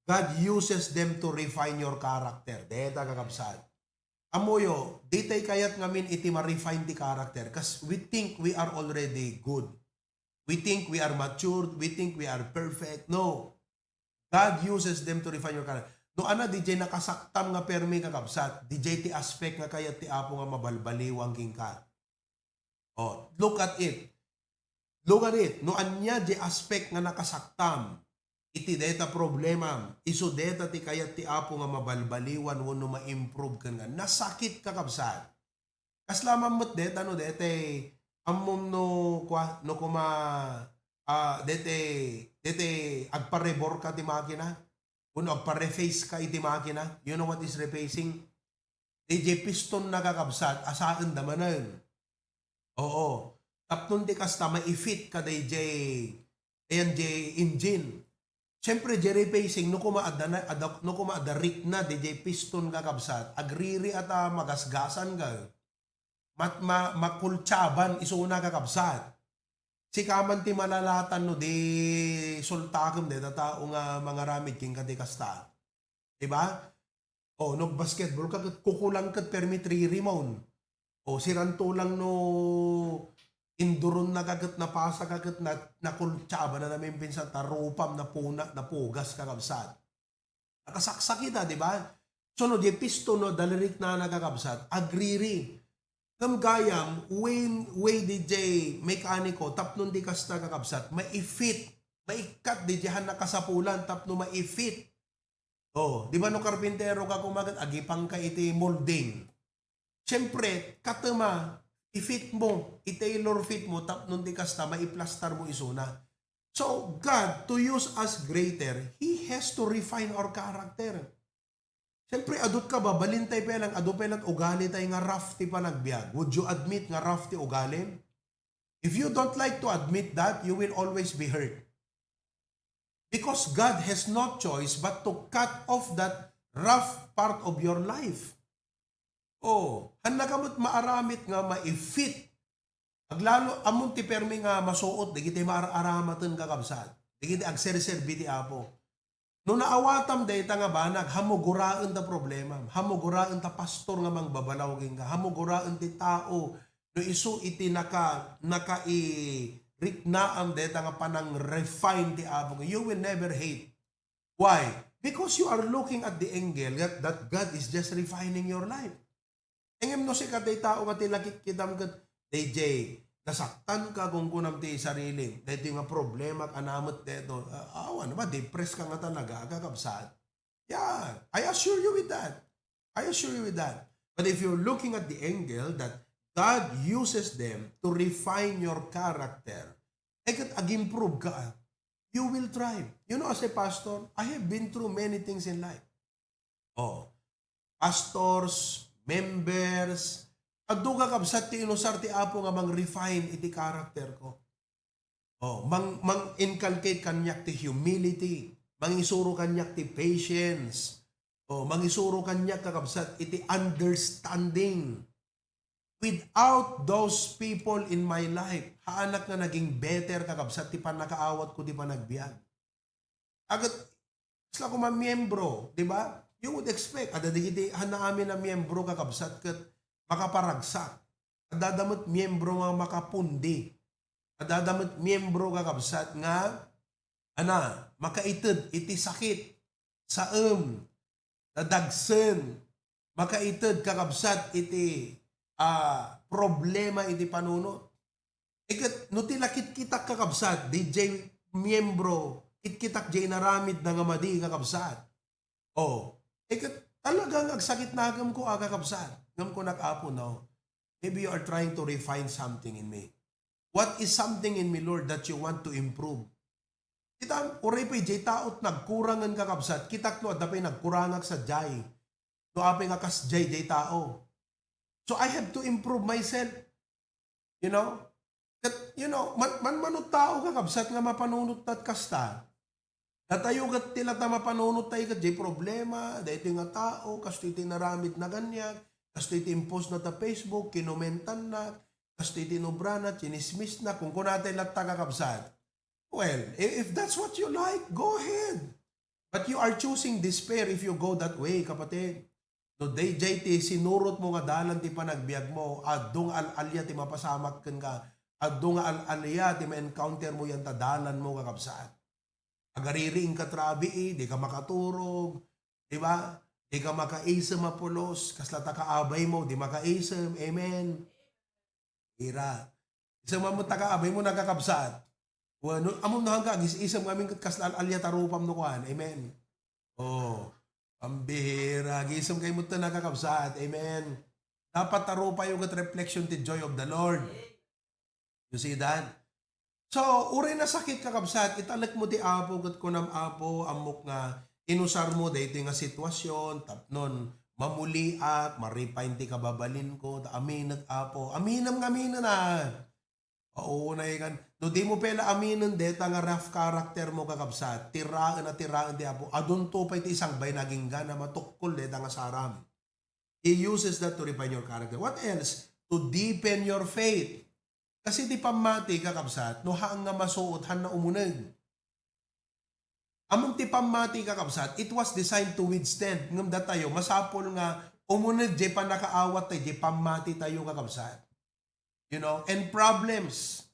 God uses them to refine your character. Dito kakabsat. Amoyo, ditay kayat ngamin iti ma-refine the character kasi we think we are already good. We think we are matured. We think we are perfect. No. God uses them to refine your character. No ana DJ nakasaktam nga permi kakabsat, DJ ti aspect nga kaya ti Apo nga mabalbaliwang king ka. Look at it. Look at it. No anya di aspect nga nakasaktam, iti deta problema, iso deta ti kaya ti Apo nga mabalbaliwan wano ma-improve ka nga. Nasakit kakabsat. Kaslamam mo't deta no dete amom no kuma dete agparebor ka ti makina. Kung agpa-reface ka iti makina, you know what is refacing? DJ piston na kakabsat, asaan naman na yun. Oo. Tapnon di kasta, ma-fit ka DJ engine. Siyempre, di refacing, no kumaada rik na DJ piston kakabsat, agriri at magasgasan ka. Makultsaban, isuna kakabsat. Si kaman ti malalatan no di sultakem de tao nga mga ramid king kati kasta. Diba? No basketball kat kukulang kat permit rimon. Siranto lang no induron na kagat na pasa kagat na kultsaba na namin pinsan tarupam na puna na pugas kakabsat. Nakasaksak kita, diba? So no di pisto no dalirik na nakakabsat. Agriri. Gayam, way DJ mekaniko, tapnon di kasta kakabsat, maifit, maikat di diyan nakasapulan, tapno maifit. Di ba no karpintero ka kumagat, agipang ka iti molding. Siyempre, katama, i-fit mo, i-tailor fit mo, tapnon di kasta, maiplastar mo isuna. So, God, to use us greater, He has to refine our character. Siyempre, adot ka ba? Balintay pa lang, adot pa lang ugali tayo nga rough ti pa nagbiag. Would you admit nga rough ti ugali? If you don't like to admit that, you will always be hurt. Because God has no choice but to cut off that rough part of your life. Handa ka mo't maaramit nga ma-fit. Aglalo, amon ti permi nga masuot, di kita maaramatan kakabsat. Di kita agserserbi ti Apo. No naawatam dayta nga banag, hamuguraan ta problema, hamuguraan ta pastor nga mang babalawgin ka, hamuguraan ti tao, no isu iti riknaam dayta nga panang refine ti Apo, you will never hate. Why? Because you are looking at the angle that God is just refining your life. Engem no si katay tao nga tilakit kitam kat, DJ, nasaktan ka kung kunam ti sarili. Dito yung problema, anamot dito. Awan ba, depressed ka nga talaga, kakabsat. I assure you with that. But if you're looking at the angle that God uses them to refine your character. Kat ag-improve ka, you will thrive. You know, as a pastor, I have been through many things in life. Oh, pastors, members, agduga kabsat ti inusar ti Apo nga mang-refine iti character ko. Oh, mang-inculcate kanyak ti humility, mangisuro kanyak ti patience, oh, mangisuro kanyak kakabsat iti understanding. Without those people in my life, haanak na naging better kakabsat ti panakaawat ko, ti panagbiag. Agat, sila ko mamiyembro, di ba? You would expect, adadigiti, hanaamin na miyembro kakabsat kat makaparagsak. Adadamot miyembro nga makapundi. Adadamot miyembro kakabsat nga, makaited iti sakit, saem, nadagsen, makaited kakabsat iti problema iti panunot. Ikat, no tilakit kitak kakabsat, DJ miyembro, itkitak jay naramid na nga madi kakabsat. Oh, ikat, talagang agsakit na agam ko kakabsat. Ngam ko nag-apo now, maybe you are trying to refine something in me. What is something in me, Lord, that you want to improve? Kita, uray pa jay taot nagkurangan kakabsat, kitak no, adapay nagkurangak sa jay. No, apay nga kas jay tao. So I have to improve myself. You know? That, you know, manut tao kakabsat nga mapanunot tat kasta. Datayo kat tila ta mapanunot tayo kat jay problema, dahil nga tao, kasto iti naramid na ganyan, kasto iti impose na ta Facebook, kinomentan na, kasto iti nobra na, chinismis na, kung kunatay latta kakabsat. Well, if that's what you like, go ahead. But you are choosing despair if you go that way, kapatid. No, day ti sinurot mo nga dalan ti panagbiag mo, adong al-alya ti mapasamak ken ka, adong al-alya ti ma-encounter mo yan ta dalan mo kakabsat. Agariring ka trabi di ka makaturog, di ba? Di ka makaisem mapulos, kaslata kaabay mo, di makaisem, amen. Ira. Isang mamunta kaabay mo nakakabsat. Bueno, amon na hanggang isam kami kasla al-alya tarupam no kuan, amen. Oh. Pambihira, gisam kayo mo ito nakakabsat. Amen. Dapat taro pa yung reflection the joy of the Lord. You see that? So, uri na sakit kakabsat, italak mo ti Apo, gat ko nam Apo, amok nga, inusar mo, dahito nga sitwasyon, tapnon, mamuliak, maripain ti kababalin ko, aminag Apo, aminam na. Oo na ikan. No di mo pala aminin deta nga rough character mo kakabsat. Tiraan ti Apo. Adun to pa iti isang bay naging gana matukol deta nga saram. He uses that to refine your character. What else? To deepen your faith. Kasi di pamati kakabsat, no haang nga masuot han na umunag. Among ti pamati kakabsat, it was designed to withstand. Ngam da tayo, masapol nga umunag di pa nakaawat tayo, di pamati tayo kakabsat. You know, and problems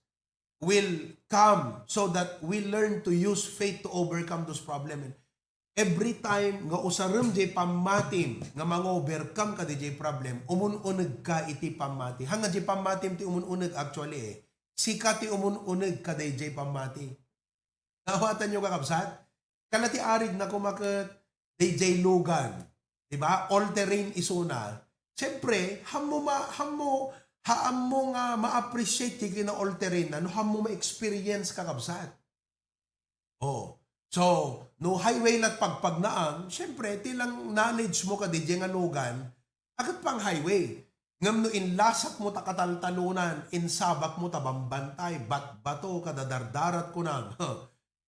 will come so that we learn to use faith to overcome those problems. Every time nga usaram di pamatim nga overcome ka di problem, umununag ka iti pamati. Hanga di pamatim ti umununag actually sika ti umununag ka di pamati. Nawatan nyo kakabsat? Kalati arig na kumakat di lugan. Diba? All terrain isuna. Siyempre, haam mo nga ma-appreciate yung kina-all-terrain na, no, haam mo ma-experience kakabsat. Oh. So, no highway lat pagpagnaang, syempre, tilang knowledge mo ka di nga lugan, agad pang highway. Ngam no inlasak mo takataltalunan, insabak mo tabambantay, bato kadadardarat ko nang,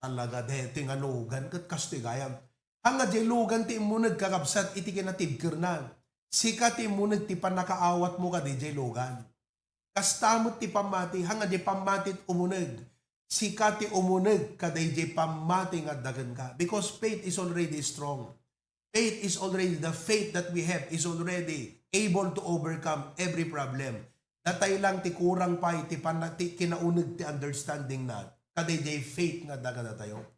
talaga dito nga lugan, kat kastigayam. Hanga di lugan ti imunag kakabsat, iti kinatibkir na. Sika ti imunag ti panakaawat mo ka di lugan. Kastamot ti pamati, hanga di pamatit umunag. Sika ti umunag ka di pamati nga dagan ka. Because faith is already strong. Faith is already, the faith that we have is already able to overcome every problem. Datay lang ti kurang pa, ti kinaunag ti understanding na. Kaday faith nga dagan na tayo.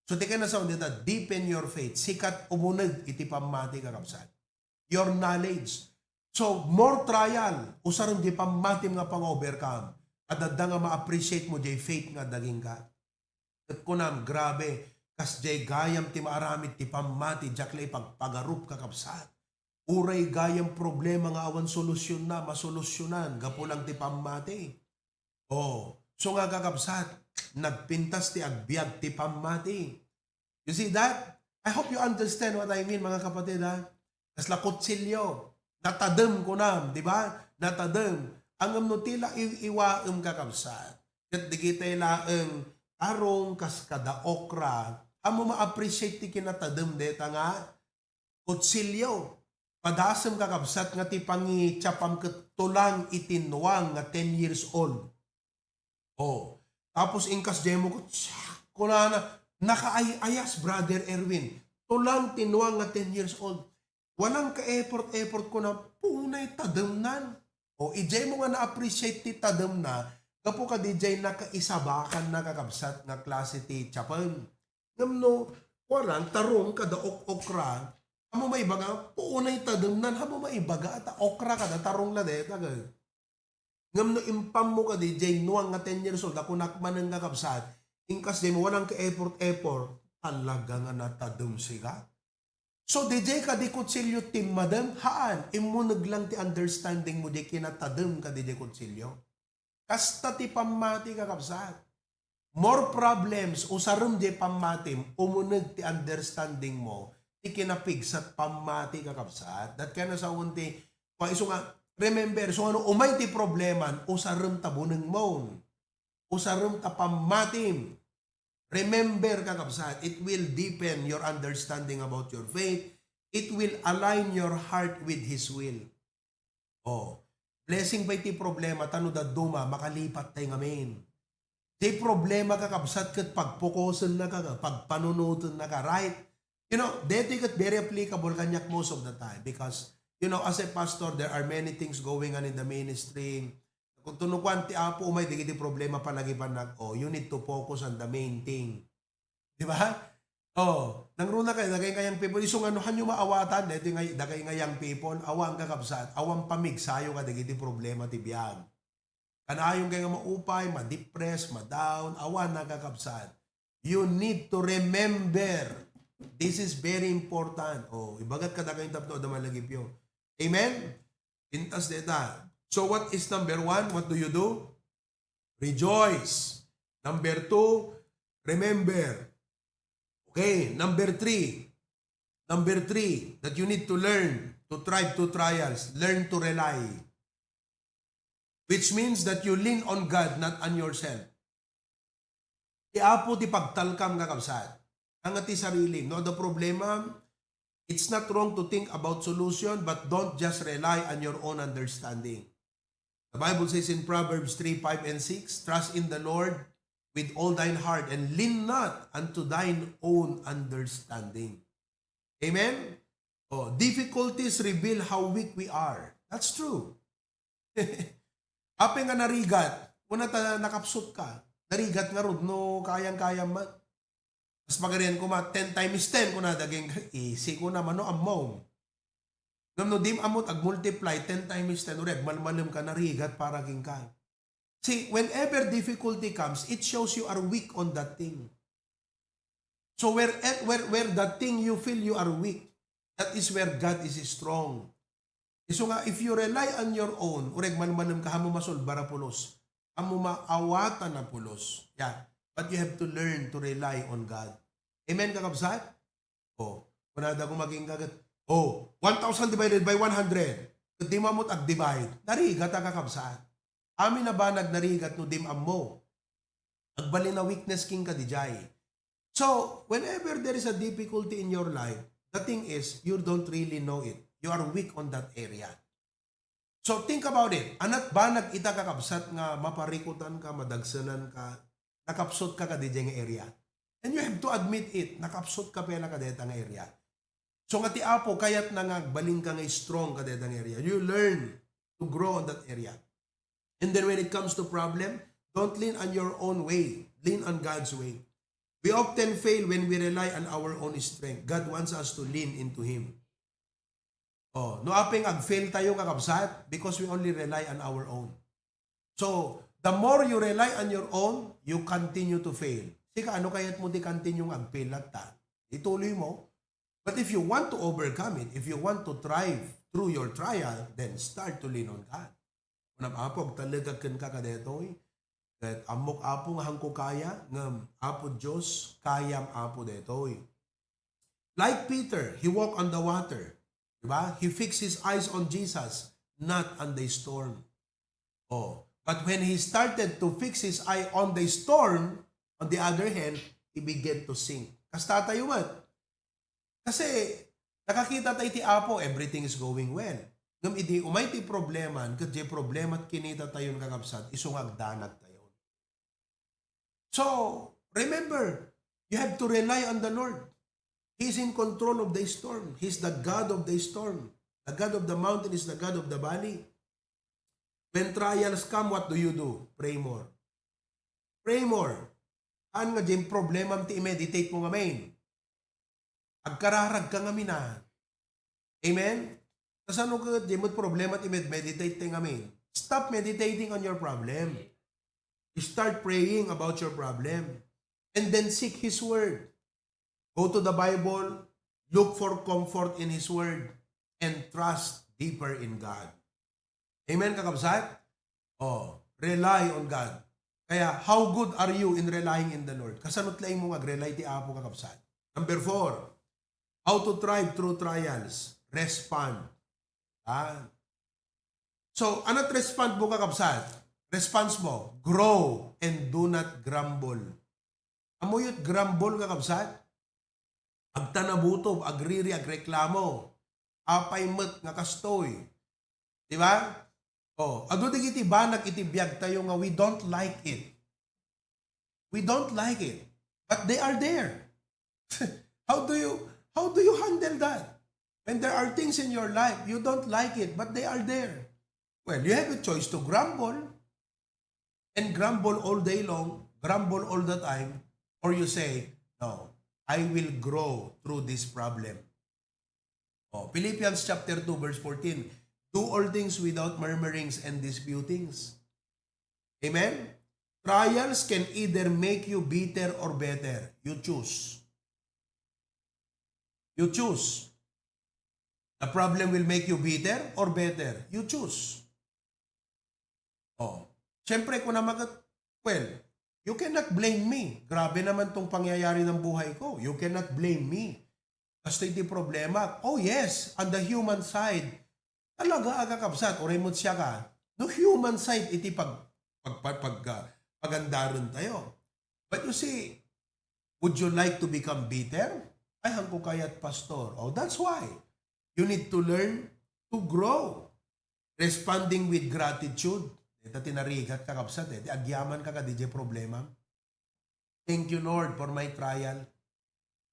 So ti ka na sa dita, deepen your faith. Sikat umunag iti pamati kakabsat. Your knowledge. So, more trial. Usaron di pamatim nga pang-overcome. At adda nga ma-appreciate mo di faith nga daging ka. At kunam, grabe. Kas di gayam ti maaramid ti pamati. Jaklay pagpagarup kakabsat. uray gayang problema nga awan solusyon na, masolusyonan, gapo lang ti pamati. So nga kakabsat, nagpintas ti agbyag ti pamati. You see that? I hope you understand what I mean, mga kapatid, ha? Kasla kutsilyo, natadem ko na, di ba? Natadem. Ang amnutila iwaem kakabsat. Kat digitay laeng arong kas kada okra, amo ma-appreciate ti kinatadem deta nga kutsilyo. Padasem kakabsat nga ti pangitsapam ket tulang itinwang nga 10 years old. Tapos ingkas demo ko, kuna na, nakaayas, Brother Erwin. Tulang tinwang nga 10 years old. Walang ka-effort ko na, punay tadamnan. Ijay mo nga na-appreciate ti tadam na, kapo ka DJ nakaisabakan na kakabsat nga klase ti chapan. Ngamno, walang tarong kada okra, amo maibaga, puunay tadamnan, hamo maibaga, at okra kada tarong la deta. Ngamno impam mo ka DJ, nuwang nga 10 years old, ako nakman ng kakabsat, ingkas di mo, walang ka-effort, talaga nga natadam siya. So DJ ka di kutsilyo tim madam, haan, imunag lang ti understanding mo di kinatadam ka di kutsilyo. Kasta ti pamati kakabsat. More problems, usarum di pamatim, umunag ti understanding mo, ti kinapigsat pamati kakabsat. That kaya sa unti, iso nga, remember, so ano umay ti probleman, usarum tabuneng mo. Usarum tapamatim. Remember kakabsat, it will deepen your understanding about your faith. It will align your heart with His will. Blessing ba iti problema, tano da duma, makalipat tayo ngamin. Di problema kakabsat kat pagpukosan na ka, pagpanunutan na ka, right? You know, dito kat very applicable kanyak most of the time because, you know, as a pastor, there are many things going on in the ministry. Kung tunukuan ti apo, umay, di problema palagi pa you need to focus on the main thing. Di ba? Nangruna kayo, dagay ngayang people, isong anuhan nyo maawatan, dito dagay ngayang people, awang kakabsat, awang pamigsayo ka, di problema ti biyag. Kanayong kayo nga maupay, ma-depress, ma-down, awan nakakabsat. You need to remember, this is very important. Ibagat ka dagay tapno, damalagip yun. Amen? Intas deta. So what is number 1? What do you do? Rejoice. Number 2, remember. Okay, number 3. Number 3, that you need to learn to thrive to trials. Learn to rely. Which means that you lean on God, not on yourself. Iapo ti pagtalkam kakabsat. Ang ati sarili. No, the problema, it's not wrong to think about solution, but don't just rely on your own understanding. The Bible says in Proverbs 3, 5, and 6, trust in the Lord with all thine heart and lean not unto thine own understanding. Amen? Difficulties reveal how weak we are. That's true. Ape nga narigat, una nakapsut ka, narigat nga rod, no kayang-kaya man. Mas magarian ko 10 times 10 ko na daging, easy ko naman, no among. No dim amot, ag-multiply, 10 times 10, ureg, malmalim ka, narigat para king ka. See, whenever difficulty comes, it shows you are weak on that thing. So where that thing you feel you are weak, that is where God is strong. So nga, if you rely on your own, ureg malmalim ka, hamo masolbara pulos, hamo maawatan na pulos. Yeah. But you have to learn to rely on God. Amen, kakabsat? Kunada kong maging kagat, 1,000 divided by 100. Di mamot ag-divide. Narigat ang kakabsat. Amin na ba nagnarigat no dimam mo? Agbali na weakness king ka dijay. So, whenever there is a difficulty in your life, the thing is, you don't really know it. You are weak on that area. So, think about it. Anat ba nag-ita kakabsat nga maparikutan ka, madagsanan ka, nakapsot ka dijay nga area? And you have to admit it. Nakapsot ka pala ka deta nga area. So, nga ti apo, kayat na nga baling ka nga strong ka deta nga area. You learn to grow on that area. And then when it comes to problem, don't lean on your own way. Lean on God's way. We often fail when we rely on our own strength. God wants us to lean into Him. No apeng ag-fail tayo kakabsat because we only rely on our own. So, the more you rely on your own, you continue to fail. Sika, ano kaya't mo di continue ag-fail at ta? Ituloy mo. But if you want to overcome it, if you want to thrive through your trial, then start to lean on God. Kung apog talaga ken ka kadetoy, ket amok apo nga hangko kaya, ngam apo Diyos, kayam apo detoy. Like Peter, he walked on the water. Diba? He fixed his eyes on Jesus, not on the storm. Oh. But when he started to fix his eye on the storm, on the other hand, he began to sink. Kasta tayo man. Kasi nakakita tayo ti Apo, everything is going well. Ngam idi umay ti problema, kadye problema at kinita tayo kakabsat, isungag danag tayo. So, remember, you have to rely on the Lord. He's in control of the storm. He's the God of the storm. The God of the mountain is the God of the valley. When trials come, what do? Pray more. Pray more. Ano nga dyan problema ti i-meditate mo nga main? Agkararag ka nga mina. Amen? Kasi ano ka dyan mo problema at i-meditate nga main? Stop meditating on your problem. You start praying about your problem. And then seek His Word. Go to the Bible, look for comfort in His Word, and trust deeper in God. Amen, kakabsat? Oh, rely on God. Kaya, how good are you in relying in the Lord? Kasanot lang mo mag-rely ti Apo kakabsat. Number 4, how to thrive through trials. Respond. So, ano't respond mo kakabsat? Response mo, grow and do not grumble. Amoyot grumble kakabsat? Agtanabutob, agriri, agreklamo, apay met nga kastoy. Di ba? Oh, ado di iti banak iti biag tayo nga we don't like it. We don't like it. But they are there. How do you handle that? When there are things in your life, you don't like it, but they are there. Well, you have a choice to grumble and grumble all day long, grumble all the time, or you say, no, I will grow through this problem. Oh, Philippians chapter 2 verse 14. Do all things without murmurings and disputings. Amen? Trials can either make you bitter or better. You choose. You choose. The problem will make you bitter or better. You choose. Oh. Siyempre, kung naman, well, you cannot blame me. Grabe naman tong pangyayari ng buhay ko. You cannot blame me. Basta iti problema. Oh yes, on the human side, talaga agakabsat, o remote siya ka. No human side, iti pagandaron tayo. But you see, would you like to become bitter? Ay, hangko kayat pastor. Oh, that's why. You need to learn to grow. Responding with gratitude. Ito tinarigat kakabsat eh. Agyaman ka DJ problema. Thank you Lord for my trial.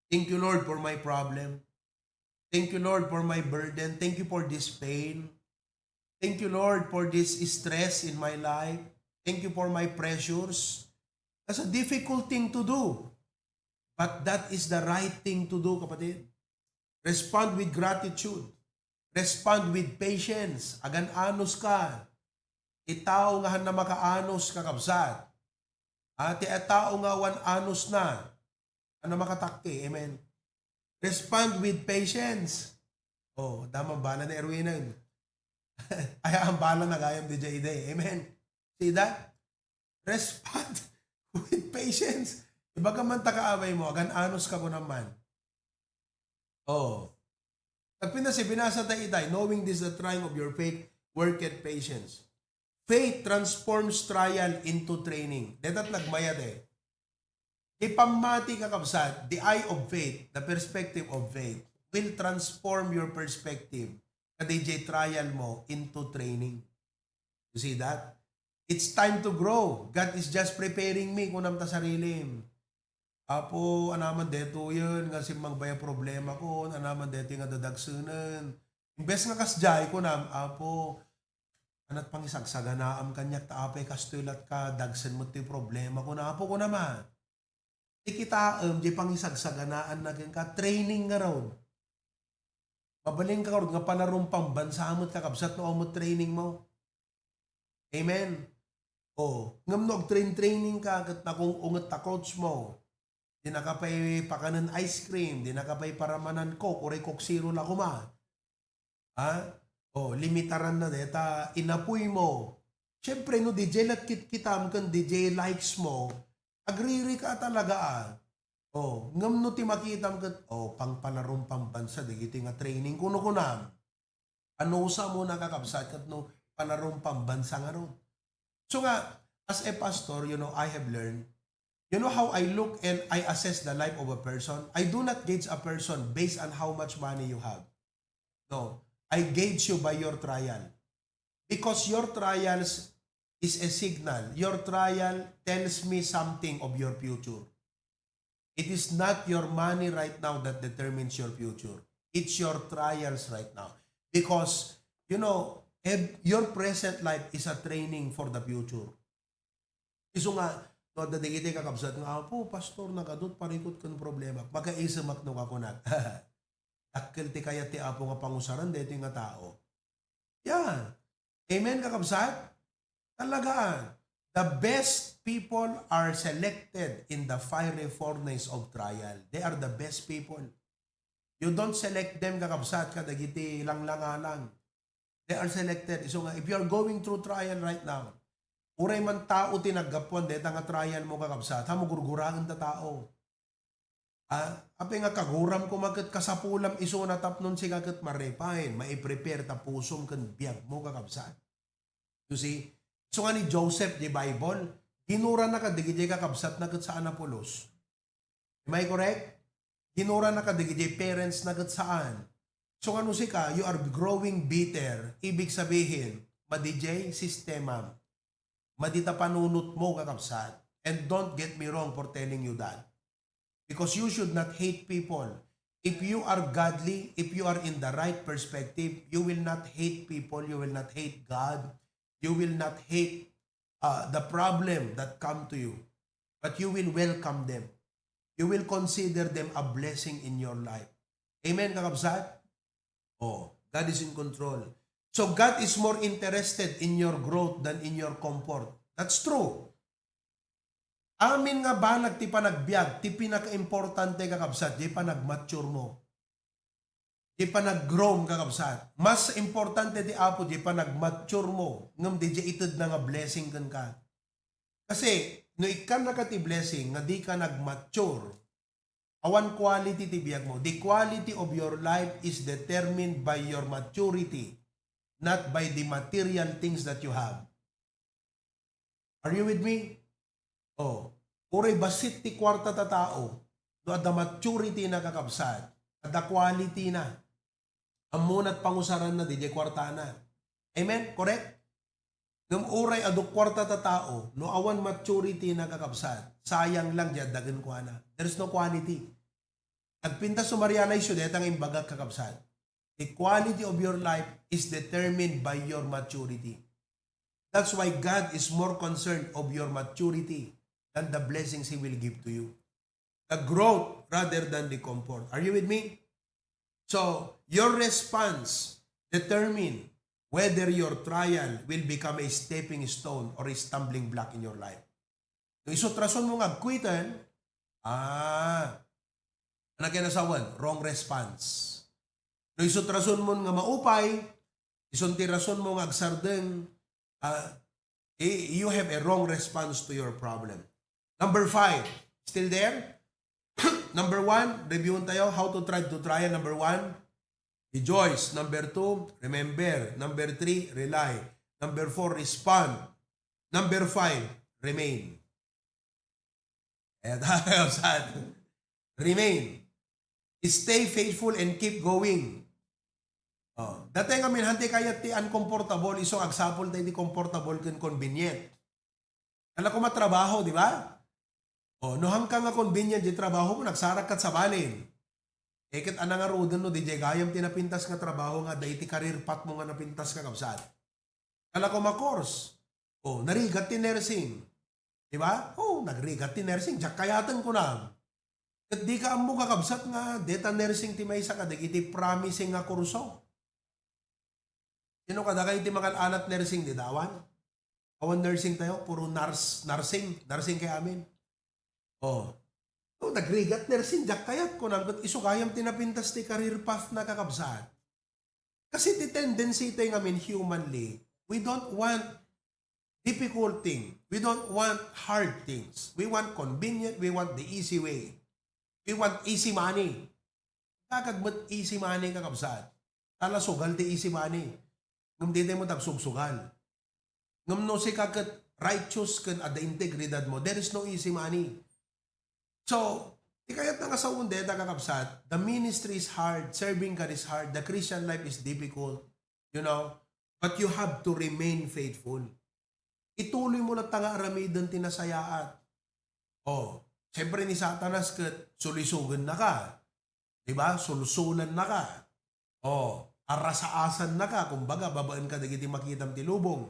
Thank you Lord for my problem. Thank you Lord for my burden. Thank you for this pain. Thank you Lord for this stress in my life. Thank you for my pressures. That's a difficult thing to do. But that is the right thing to do, kapatid. Respond with gratitude. Respond with patience. Agan-anos ka. Itao nga na makaanos kakabsat. At itao nga anos na. Ano makatakti. Amen. Respond with patience. Oh, damang bala na Erwin na yun. Ay, ang bala na gayam DJ Day. Amen. See that? Respond with patience. Iba ka man takaaway mo, agan-anos ka ko naman. Oh. Binasa tayo itay, knowing this the trying of your faith, worketh patience. Faith transforms trial into training. Detat nagmayad eh. Ipamati kakabsat, the eye of faith, the perspective of faith, will transform your perspective na DJ trial mo into training. You see that? It's time to grow. God is just preparing me kung namta sarili. Apo, anaman deto yun, nga simang baya problema ko, anaman deto nga dadagsunan. Imbes nga kasjay ko nam, apo, anat pang isagsaganaam kanyak taapay kastulat ka, dagsan mo ti problema ko na, apo ko naman. Ikitaam, di pang isagsaganaan na ka, training nga raw. Mabaling ka raw, nga panarumpang bansamot kakabsat no mo training mo. Amen. O, ngam no, training ka, kat na kung ungat ta coach mo. Di nakapay pakanan ice cream, di nakapay paramanan coke, oray coke zero na kuma. Ha? Limitaran na deta, inapoy mo. Siyempre, no, DJ lat kitam kan DJ likes mo, agriri ka talaga ngam no ti makitam kat, pang panarum pambansa, di kiti nga training kuno kunam. Ano sa mo nakakabsat kat no, panarum pambansa nga ron. So nga, as a pastor, I have learned, how I look and I assess the life of a person? I do not gauge a person based on how much money you have. No, I gauge you by your trial. Because your trials is a signal. Your trial tells me something of your future. It is not your money right now that determines your future. It's your trials right now. Because, your present life is a training for the future. Iso nga, no, dadigiti kakabsat nga, pastor, nagadot parikot kan problema. Magkaisamak no kakunat. Akil ti kaya ti apo nga pangusaran, dito nga tao. Yan. Amen, kakabsat? Talagaan. The best people are selected in the fiery furnace of trial. They are the best people. You don't select them, kakabsat, kadagiti lang-langalang. They are selected. So nga, if you are going through trial right now, uray man tao tinaggapuan, deta nga trial mo kakabsat, gurguraan ta tao. Ape nga kaguram ko magkat kasapulam iso na tapnon si kagat marepain, maiprepare ta pusom kan biyag mo kakabsat. You see? So nga ni Joseph, di Bible, ginura na kadigidi kakabsat na kat sa Anapolos. Am I correct? Ginura na kadigidi parents na kat saan. So nga si ka, you are growing bitter. Ibig sabihin, madijay sistema. Madita panunot mo kakabsat. And don't get me wrong for telling you that. Because you should not hate people. If you are godly, if you are in the right perspective, you will not hate people, you will not hate God, you will not hate the problem that come to you. But you will welcome them. You will consider them a blessing in your life. Amen, kakabsat? God is in control. So God is more interested in your growth than in your comfort. That's true. Amin nga ba ti panagbiag, ti pinaka-importante kakabsat, di pa nag-mature mo. Di pa nag-grow kakabsat. Mas importante di apo, di pa nag-mature mo. Ngam di itad na nga blessing kan ka. Kasi, no ikan na ka ti blessing, nga di ka nag-mature, awan quality ti biag mo. The quality of your life is determined by your maturity, not by the material things that you have. Are you with me? Uray basit ti kwarta ta tao, no at the maturity na kakabsat, at the quality na, amunat pangusaran na di kwarta na. Amen? Correct? Ngam uray aduk kwarta ta tao, no awan maturity na kakabsat, sayang lang dyan, dagan kwa na. There's no quality. Nagpinta sumariana iso, detang imbagag kakabsat. The quality of your life is determined by your maturity. That's why God is more concerned of your maturity than the blessings He will give to you. The growth rather than the comfort. Are you with me? So, your response determine whether your trial will become a stepping stone or a stumbling block in your life. Kung isutrason mo nga agkwitan, anak yan asawan, wrong response. Kung isutrason mo nga maupay, isuntirason mo nga agsardeng, you have a wrong response to your problem. Number 5, still there? Number 1, reviewin tayo how to try to trial. Number 1, rejoice. Number 2, remember. Number 3, rely. Number 4, respond. Number 5, remain. Remain. Stay faithful and keep going. Dati nga minhanti kaya ti uncomfortable, iso agsapol tayo di comfortable ken convenient. Kala ko matrabaho, di ba? No hangka nga convenient di trabaho mo, nagsarak kat sa balin. Eket anang nga rodan no, di gayam tinapintas nga trabaho nga, dahi ti career path mo nga napintas ka kapsat. Kala ko ma-course. Narigat ti nursing. Di ba? Nagrigat ti nursing, jak kayatan ko na. At di ka amo kakabsat nga, data nursing ti may isa ka, iti promising nga kurso. Sino ka, da kayo ti makalanat nursing, di dawan? Awan nursing tayo, puro nursing kay amin. Oh, nagrigat nersin jak kayat ko nang isukayam tinapintas ti career path na kakabsat. Kasi ti tendency tayo ngamin humanly, we don't want difficult thing. We don't want hard things. We want convenient. We want the easy way. We want easy money. Kakagmat easy money kakabsat. Tala sugal ti easy money. Ngam di mo tagsugsugal. Ngam no si kakat righteous kan at the integridad mo, there is no easy money. So, ikayat na kasawun deta kakabsat, the ministry is hard, serving God is hard, the Christian life is difficult, you know, but you have to remain faithful. Ituloy mo na tanga aramidan tinasayaat. Oh, siyempre ni Satanas kat sulisugan na ka. Diba? Sulusulan na ka. Oh, arasaasan na ka. Kumbaga, babaan ka dagiti makitam ti lubong.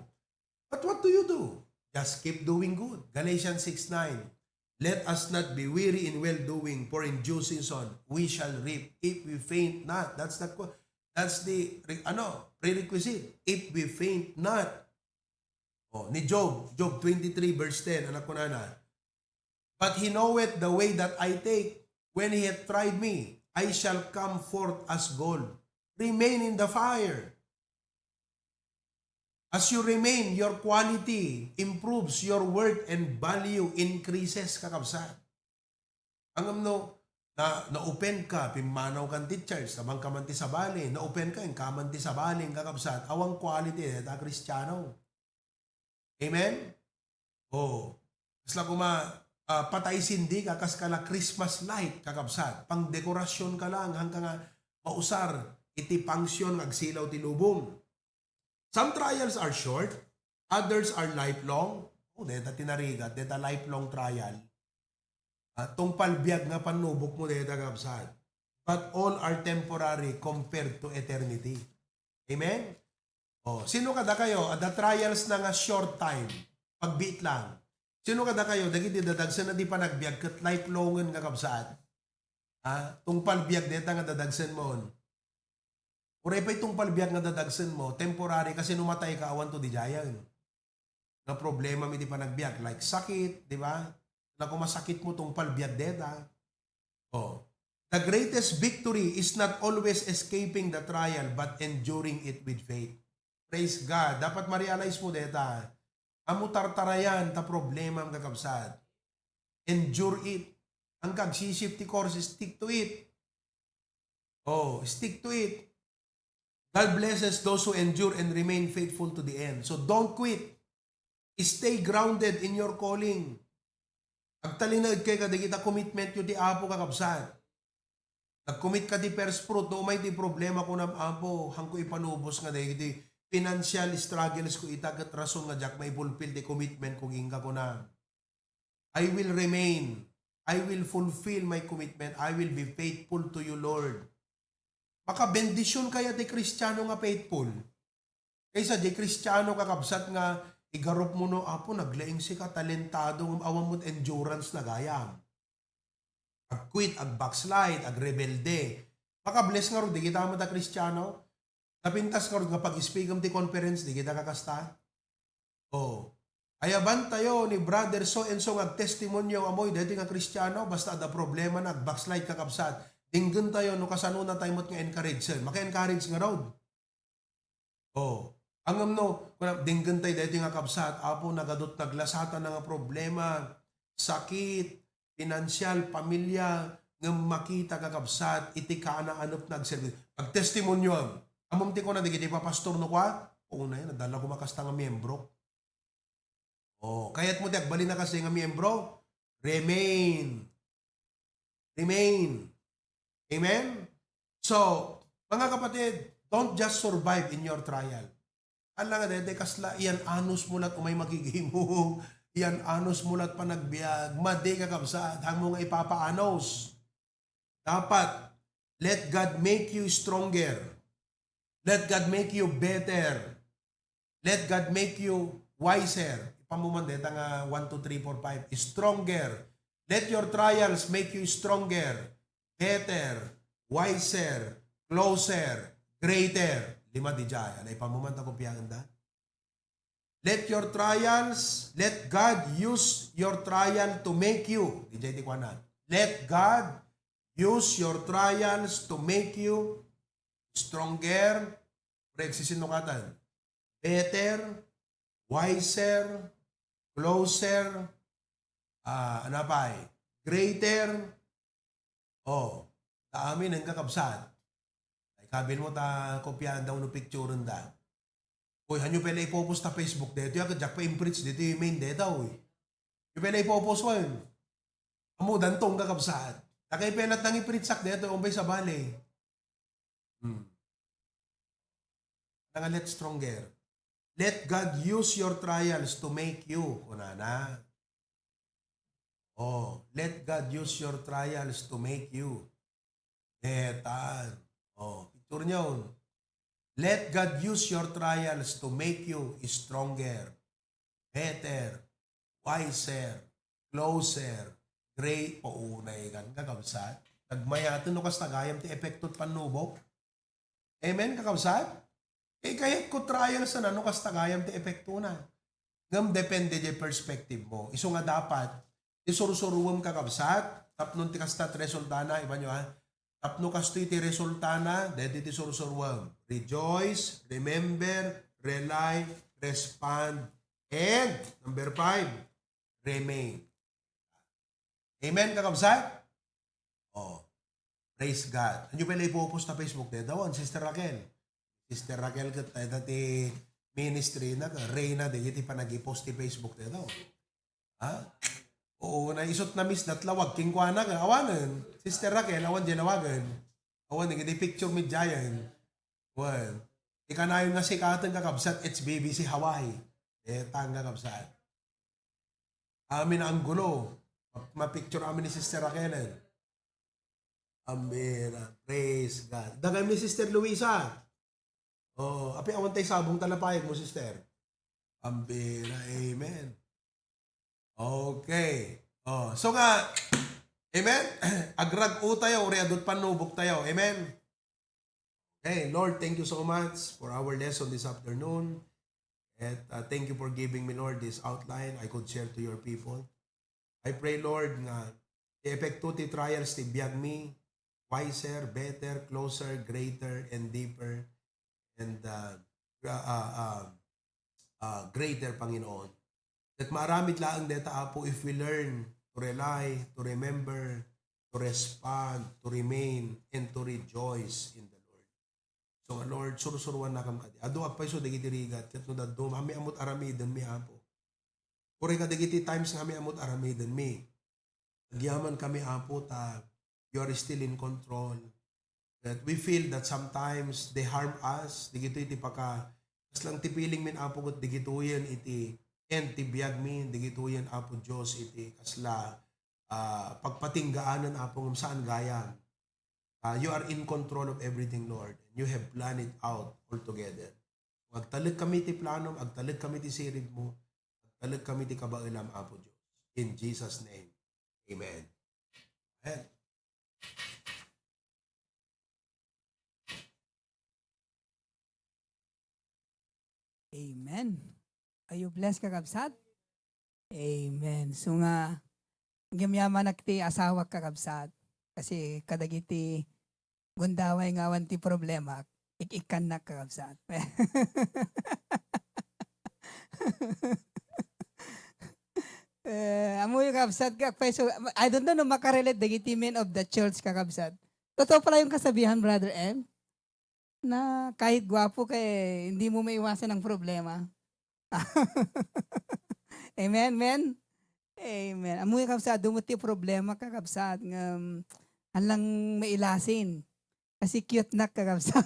But what do you do? Just keep doing good. Galatians 6:9. Let us not be weary in well-doing, for in due season we shall reap if we faint not. That's the prerequisite. If we faint not. Oh, ni Job 23 verse 10, anak ko na. But he knoweth the way that I take. When he hath tried me, I shall come forth as gold. Remain in the fire. As you remain, your quality improves, your worth and value increases kakabsat. Ang na-open ka, pimanaw kan ti church, tamang kaman ti sabali, na-open ka, yung kaman ti sabaling kakabsat, awang quality, ta Kristiyano. Amen? Oh, kasla patay sindi ka, kas ka na Christmas light kakabsat, pang dekorasyon ka lang, hanggang nga mausar, iti pangsyon, agsilaw ti lubong. Some trials are short, others are lifelong. Oh, deta tinarigat, deta lifelong trial. Tungpal biyag nga panubok mo deta kapsat. But all are temporary compared to eternity. Amen? Oh, sino kada kayo? The trials na nga short time, pagbiit lang. Sino kada kayo? Dagiti dadagsan na di pa nagbiag kat lifelongan nga kapsat. Tungpal biyag deta nga dadagsan mo. Uray pa itong palbiyak nga dadagsan mo, temporary kasi numatay ka awan to di jayan. Na problema mi di pa nagbiyak, like sakit, di ba? Na kumasakit mo tong palbiyak deta. Oh. The greatest victory is not always escaping the trial but enduring it with faith. Praise God. Dapat ma-realize mo deta. Amo tartarayan ta problema ang kakabsat. Endure it. Ang kagsisip ti course, stick to it. Oh, stick to it. God blesses those who endure and remain faithful to the end. So don't quit. Stay grounded in your calling. Agtalinag kay kada kita commitment yung di apo kakabsat. Nag-commit ka di first fruit, no may di problema ko na apo, hangko ipanubos nga dahil di financial struggles ko itagat rason nga jak may fulfill di commitment kung inga ko na. I will remain. I will fulfill my commitment. I will be faithful to you, Lord. Makabendisyon kaya di Kristiyano nga faithful. Kaysa di Kristiyano kakabsat nga igarop mo no, apo, naglaing si ka, talentado, awang mo't endurance na gayam. Ag-quit, ag-backslide, ag-rebelde. Makabless nga ro, di kita mo da Kristiyano. Napintas nga ro, nga pag-speakam ti conference, di kita kakasta. Oh. Ayaban tayo ni brother so and so ag-testimonyo amoy, dito nga Kristiyano, basta ada problema na, ag-backslide kakabsat. Dinggan tayo, no kasano na tayo mo't nga encourage sir. Maka-encourage nga raw. Oh. Angam no, dinggan tayo dito nga kabsat, apo nagadot naglasatan na nga problema, sakit, financial, pamilya, nga makita kakabsat, iti ka na anop nagservice. Pag-testimonyo am. Amom ti ko na, di pa pastor no kwa? Oo na yan, nadala ko makasta nga miyembro. Oh, kaya't mo ti agbali na kasi nga miyembro, remain. Remain. Amen? So, mga kapatid, don't just survive in your trial. Alam nga, dede, kasla, iyan anos mulat umay magigimong, iyan anos mulat panagbiag, madi kakabsat, hang mo nga ipapaanos. Dapat, let God make you stronger. Let God make you better. Let God make you wiser. Ipamuman, dede, nga 1, 2, 3, 4, 5, stronger. Let your trials make you stronger. Better, wiser, closer, greater. 5 di jaya. Alay pamumanta ko piyanda. Let God use your trial to make you. Di jaya di kwanan. Let God use your trials to make you stronger, sinukatan, better, wiser, closer, ano pa greater, amin ang kakabsat. Ay kabin mo ta kopyahan daw no picture da. Uy, hanyo pala ipopost ta Facebook dito, jak pa imprits dito yung main data, uy. Yung pala ipopost mo yun. Amo, dantong kakabsat. Nakay pelat nang ipritsak dito, umbay sa bali. Nanga let stronger. Let God use your trials to make you, kunana. Let God use your trials to make you. Etan. Picture nyo. Let God use your trials to make you stronger, better, wiser, closer, great, paunay kan kakabsat. Nagmayatin no kas tagayam ti epektot panubok. Amen, kakabsat? Kaya ko trials na no kas tagayam ti epekto na. Ngam depende di perspective mo. Iso nga dapat, isurusuruwam kakabsat, tapnon ti kastat resultana, iba nyo tapno kasto iti resultana, deti ti surusuruwam. Rejoice, remember, rely, respond, and number 5, remain. Amen, kakabsat? Praise God. Ano pala ipopost na Facebook dito? Sister Raquel. Sister Raquel, tayo ti ministry na, Reyna, di iti pa nag-post ti Facebook dito. Oo, naisot na miss natlawag, kingkwana ka, awanan. Sister Raquel, awan dinawagan. Awan, nagiti picture mi Jayan. Awan. Ika na yung nasikatan kakabsat, it's BBC Hawaii. Tang kakabsat. Amin ang gulo. Ma-picture amin ni Sister Raquel. Amen. Praise God. Dagay ni Sister Luisa. Api awan tayo sabong talapayag mo, Sister. Ambira. Amen. Okay. So nga, amen? Agrag u tayo, readot panubok tayo. Amen? Okay, Lord, thank you so much for our lesson this afternoon. And thank you for giving me, Lord, this outline I could share to your people. I pray, Lord, nga i-epekto ti trials ti biyag mi, wiser, better, closer, greater, and deeper, and greater, Panginoon. That maramit laang deta, Apo, if we learn to rely, to remember, to respond, to remain, and to rejoice in the Lord. So, Lord, surusuruan na kam kadi. Ado agpay so dagiti rigat, kat no daddo, mami amot aramiden mi, Apo. Kuri ka dagiti times nga mi amot aramiden mi. Nagyaman kami, Apo, ta you are still in control. That we feel that sometimes they harm us, digito iti paka, kas lang tipiling min, Apo, kat digituyan iti and tibiyag min, digituyan, Apo Diyos, iti kasla pagpatinggaanan, Apo, saan gayam. You are in control of everything, Lord. You have planned it out altogether. Agtalag kami ti planom, agtalag kami ti sirid mo, agtalag kami ti kabailam, Apo Diyos. In Jesus' name, Amen. Amen. Amen. Are you blessed, kakabsat? Amen. So nga, gamyaman nakti asawa kakabsat. Kasi kadagiti gundaway nga awan ti problema, ikikan na kakabsat. Amoy kakabsat so I don't know no makarelate dagiti men of the church kakabsat. Totoo pala yung kasabihan, Brother M, na kahit gwapo kay hindi mo maiwasan ang problema. Amen, men? Amen. Amoy kakabsat, dumuti problema kakabsat. Halang mailasin. Kasi cute na kakabsat.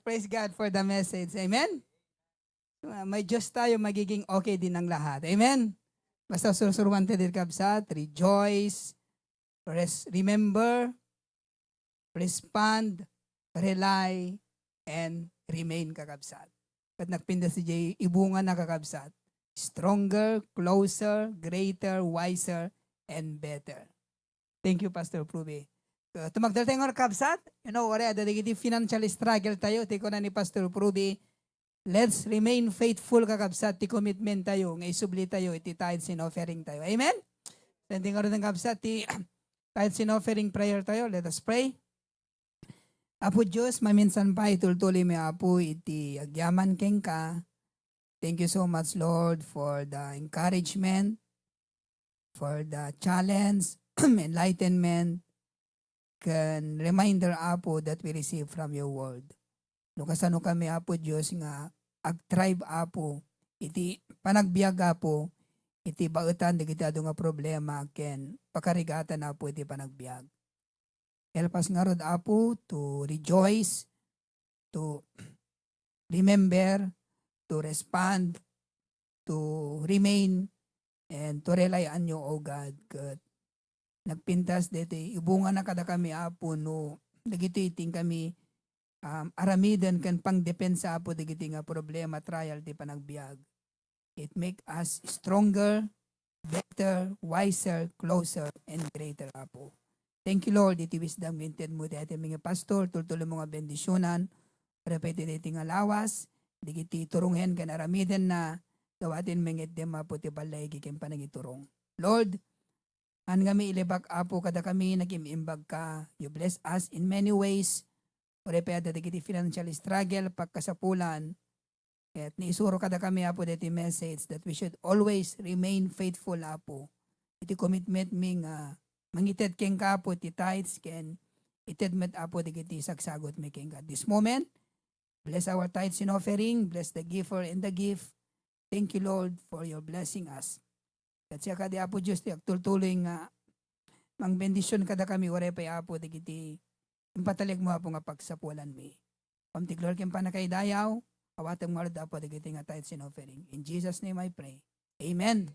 Praise God for the message. Amen? May Diyos tayo, magiging okay din ang lahat. Amen? Basta surusuruan tayo din kakabsat. Rejoice. Remember. Respond. Rely. And remain kakabsat. At nagpinda si Jay, ibunga na kakabsat. Stronger, closer, greater, wiser, and better. Thank you, Pastor Pruby. Tumagdal tayo ng kakabsat. You know, wala, dadagiti financial struggle tayo. Tiko na ni Pastor Pruby. Let's remain faithful kakabsat. Ti commitment tayo. Ngay subli tayo. Iti tithes and offering tayo. Amen? Sending ka rin ng kabsat, kahit sinofering prayer tayo, let us pray. Apo Diyos, maminsan pa itultuloy mi apo iti agyaman keng ka. Thank you so much, Lord, for the encouragement, for the challenge, enlightenment, can reminder apo that we receive from your word. Nukasano kami apo Diyos nga ag-tribe apo, iti panagbiag apo, iti bautan di kita nga problema ken pakarigatan apo iti panagbiag. Help us nga rod apo to rejoice, to remember, to respond, to remain, and to rely on you, O God. Kat nagpintas dito, ibunga na kada kami apo no, dagito iting kami aramidan kan pangdepensa apo dagito nga problema, trial, di panagbiag. It make us stronger, better, wiser, closer, and greater apo. Thank you, Lord, iti wisdom minted mo dati mga pastor, tultulo mga bendisyonan, repete diti nga lawas, digiti turungen kan aramidan na gawatin mengit dem apo ti balay gikim panagiturong. Lord, an kami ilibak apo kada kami nagimimbag ka, you bless us in many ways, repete digiti financial struggle, pagkasapulan, at niisuro kada kami apo diti message that we should always remain faithful apo. Iti commitment ming mangited keng ka apo ti tithes ken itedmet apo digiti sagsagot mi keng ka. This moment, bless our tithes and offering, bless the giver and the gift. Thank you, Lord, for your blessing us. At siya kadi apo Diyos ti agtultuloy nga mang bendisyon kada kami wala pa apo digiti impatalig mo apo nga pagsapulan mi. Pamtiglor ken panakay dayaw, awateng malad apo digiti nga tithes and offering. In Jesus' name I pray. Amen.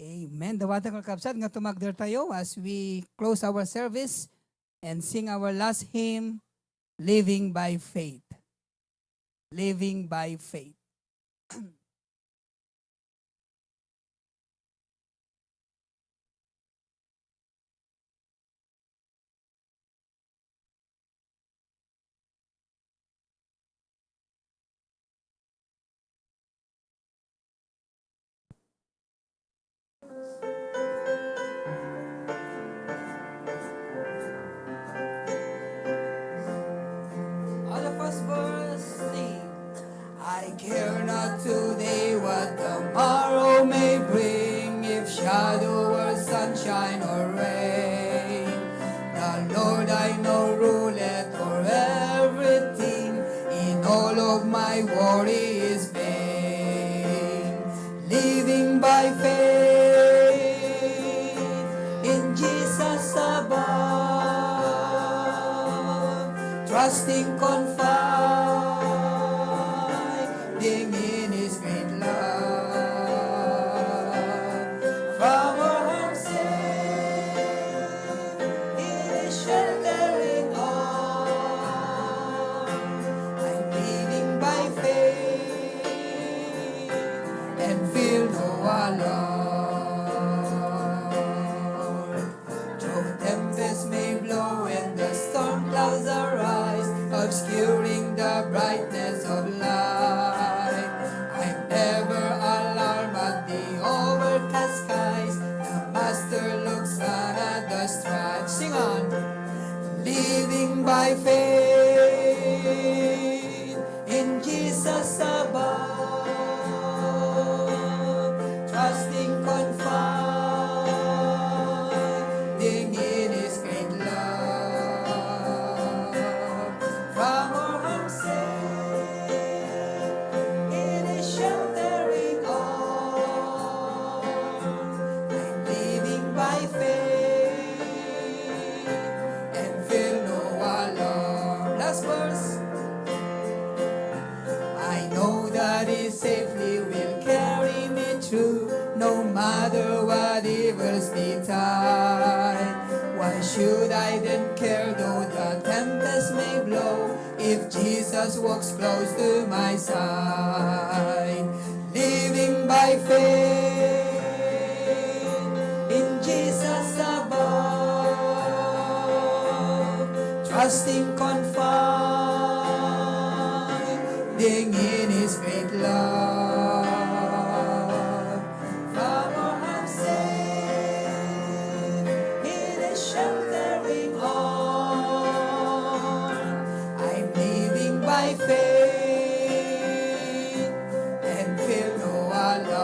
Amen. Dawatan ka kapsat nga tumagder tayo as we close our service and sing our last hymn, Living by Faith. Living by Faith. All of us verse sing. I care not today what tomorrow may bring, if shadow or sunshine or rain. The Lord I know ruleth for everything, in all of my worry is vain. Living by faith in Jesus above, trusting, confiding in His great love. From our home safe in His sheltering arms, I'm living by faith and feel no alarm. Though tempests may blow and the storm clouds arise, obscure trusting, confiding in His great love. From our harms safe in His sheltering arms, I'm living by faith and feel no alarm. Last verse. I know that He safely will carry me through, no matter what evils betide. Why should I then care though the tempest may blow, if Jesus walks close to my side? Living by faith in Jesus above, trusting, confiding in His great love. From our harms safe in His sheltering arms, I'm living by faith and feel no alarm.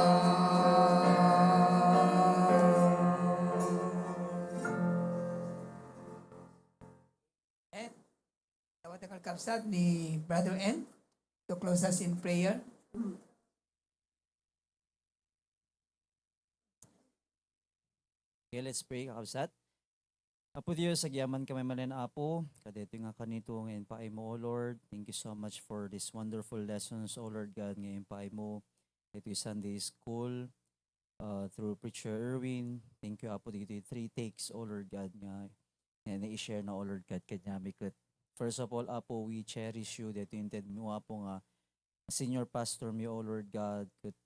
And tawag na kalkapsat ni Brother N to close us in prayer. Okay, let's pray, kakabsat. Apo Diyos, agyaman kami malen apo, kadeto nga kanito ngayon paay mo, O Lord. Thank you so much for this wonderful lessons, O Lord God, ngayon paay mo. Ito yung Sunday School, through Preacher Erwin. Thank you, Apo, dito yung 3 takes, O Lord God, nga na-i-share na, O Lord God, kanyami kat. First of all, Apo, we cherish you, dito yung mo, Apo, nga senior pastor mi, O Lord God, kat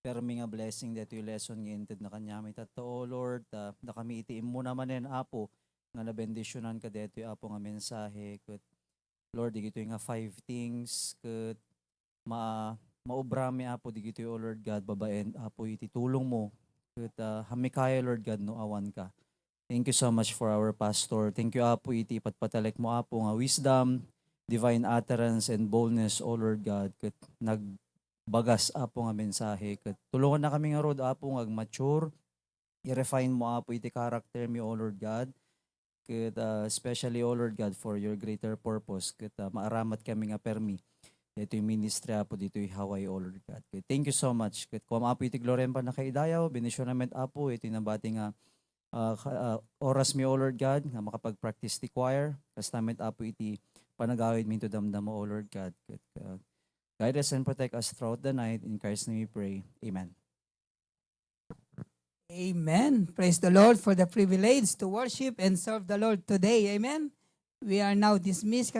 permi nga blessing dito yung lesson ngayon na kanyami tato, O Lord, na kami itiim mo naman yan, Apo, nga nabendisyonan ka dito yung Apo nga mensahe, kat Lord, dito yung nga 5 things, kat maubrami, Apo, dito yung, O Lord God, babaen, Apo, ititulong mo, kat hamikaya, Lord God, no awan ka. Thank you so much for our pastor. Thank you, Apo, iti patpatalik mo, Apo, nga wisdom, divine utterance, and boldness, O Lord God, kat nagbagas, Apo, nga mensahe, kat tulungan na kami nga road, Apo, nga mature, i-refine mo, Apo, iti character mi, O Lord God, kat especially, O Lord God, for your greater purpose, kat maaramat kami nga permi. Ito yung ministry, Apo, dito yung Hawaii, O Lord God. Kat thank you so much. Kat kung Apo, iti glorem pa na kaidayaw, benisyon namin, Apo, iti nabati nga oras mi, O Lord God, nga makapag-practice ti choir, kas namin, Apo, iti panagawid mi to damdam mo, O Lord God. Kat, guide us and protect us throughout the night. In Christ's name we pray. Amen. Amen. Praise the Lord for the privilege to worship and serve the Lord today. Amen. We are now dismissed.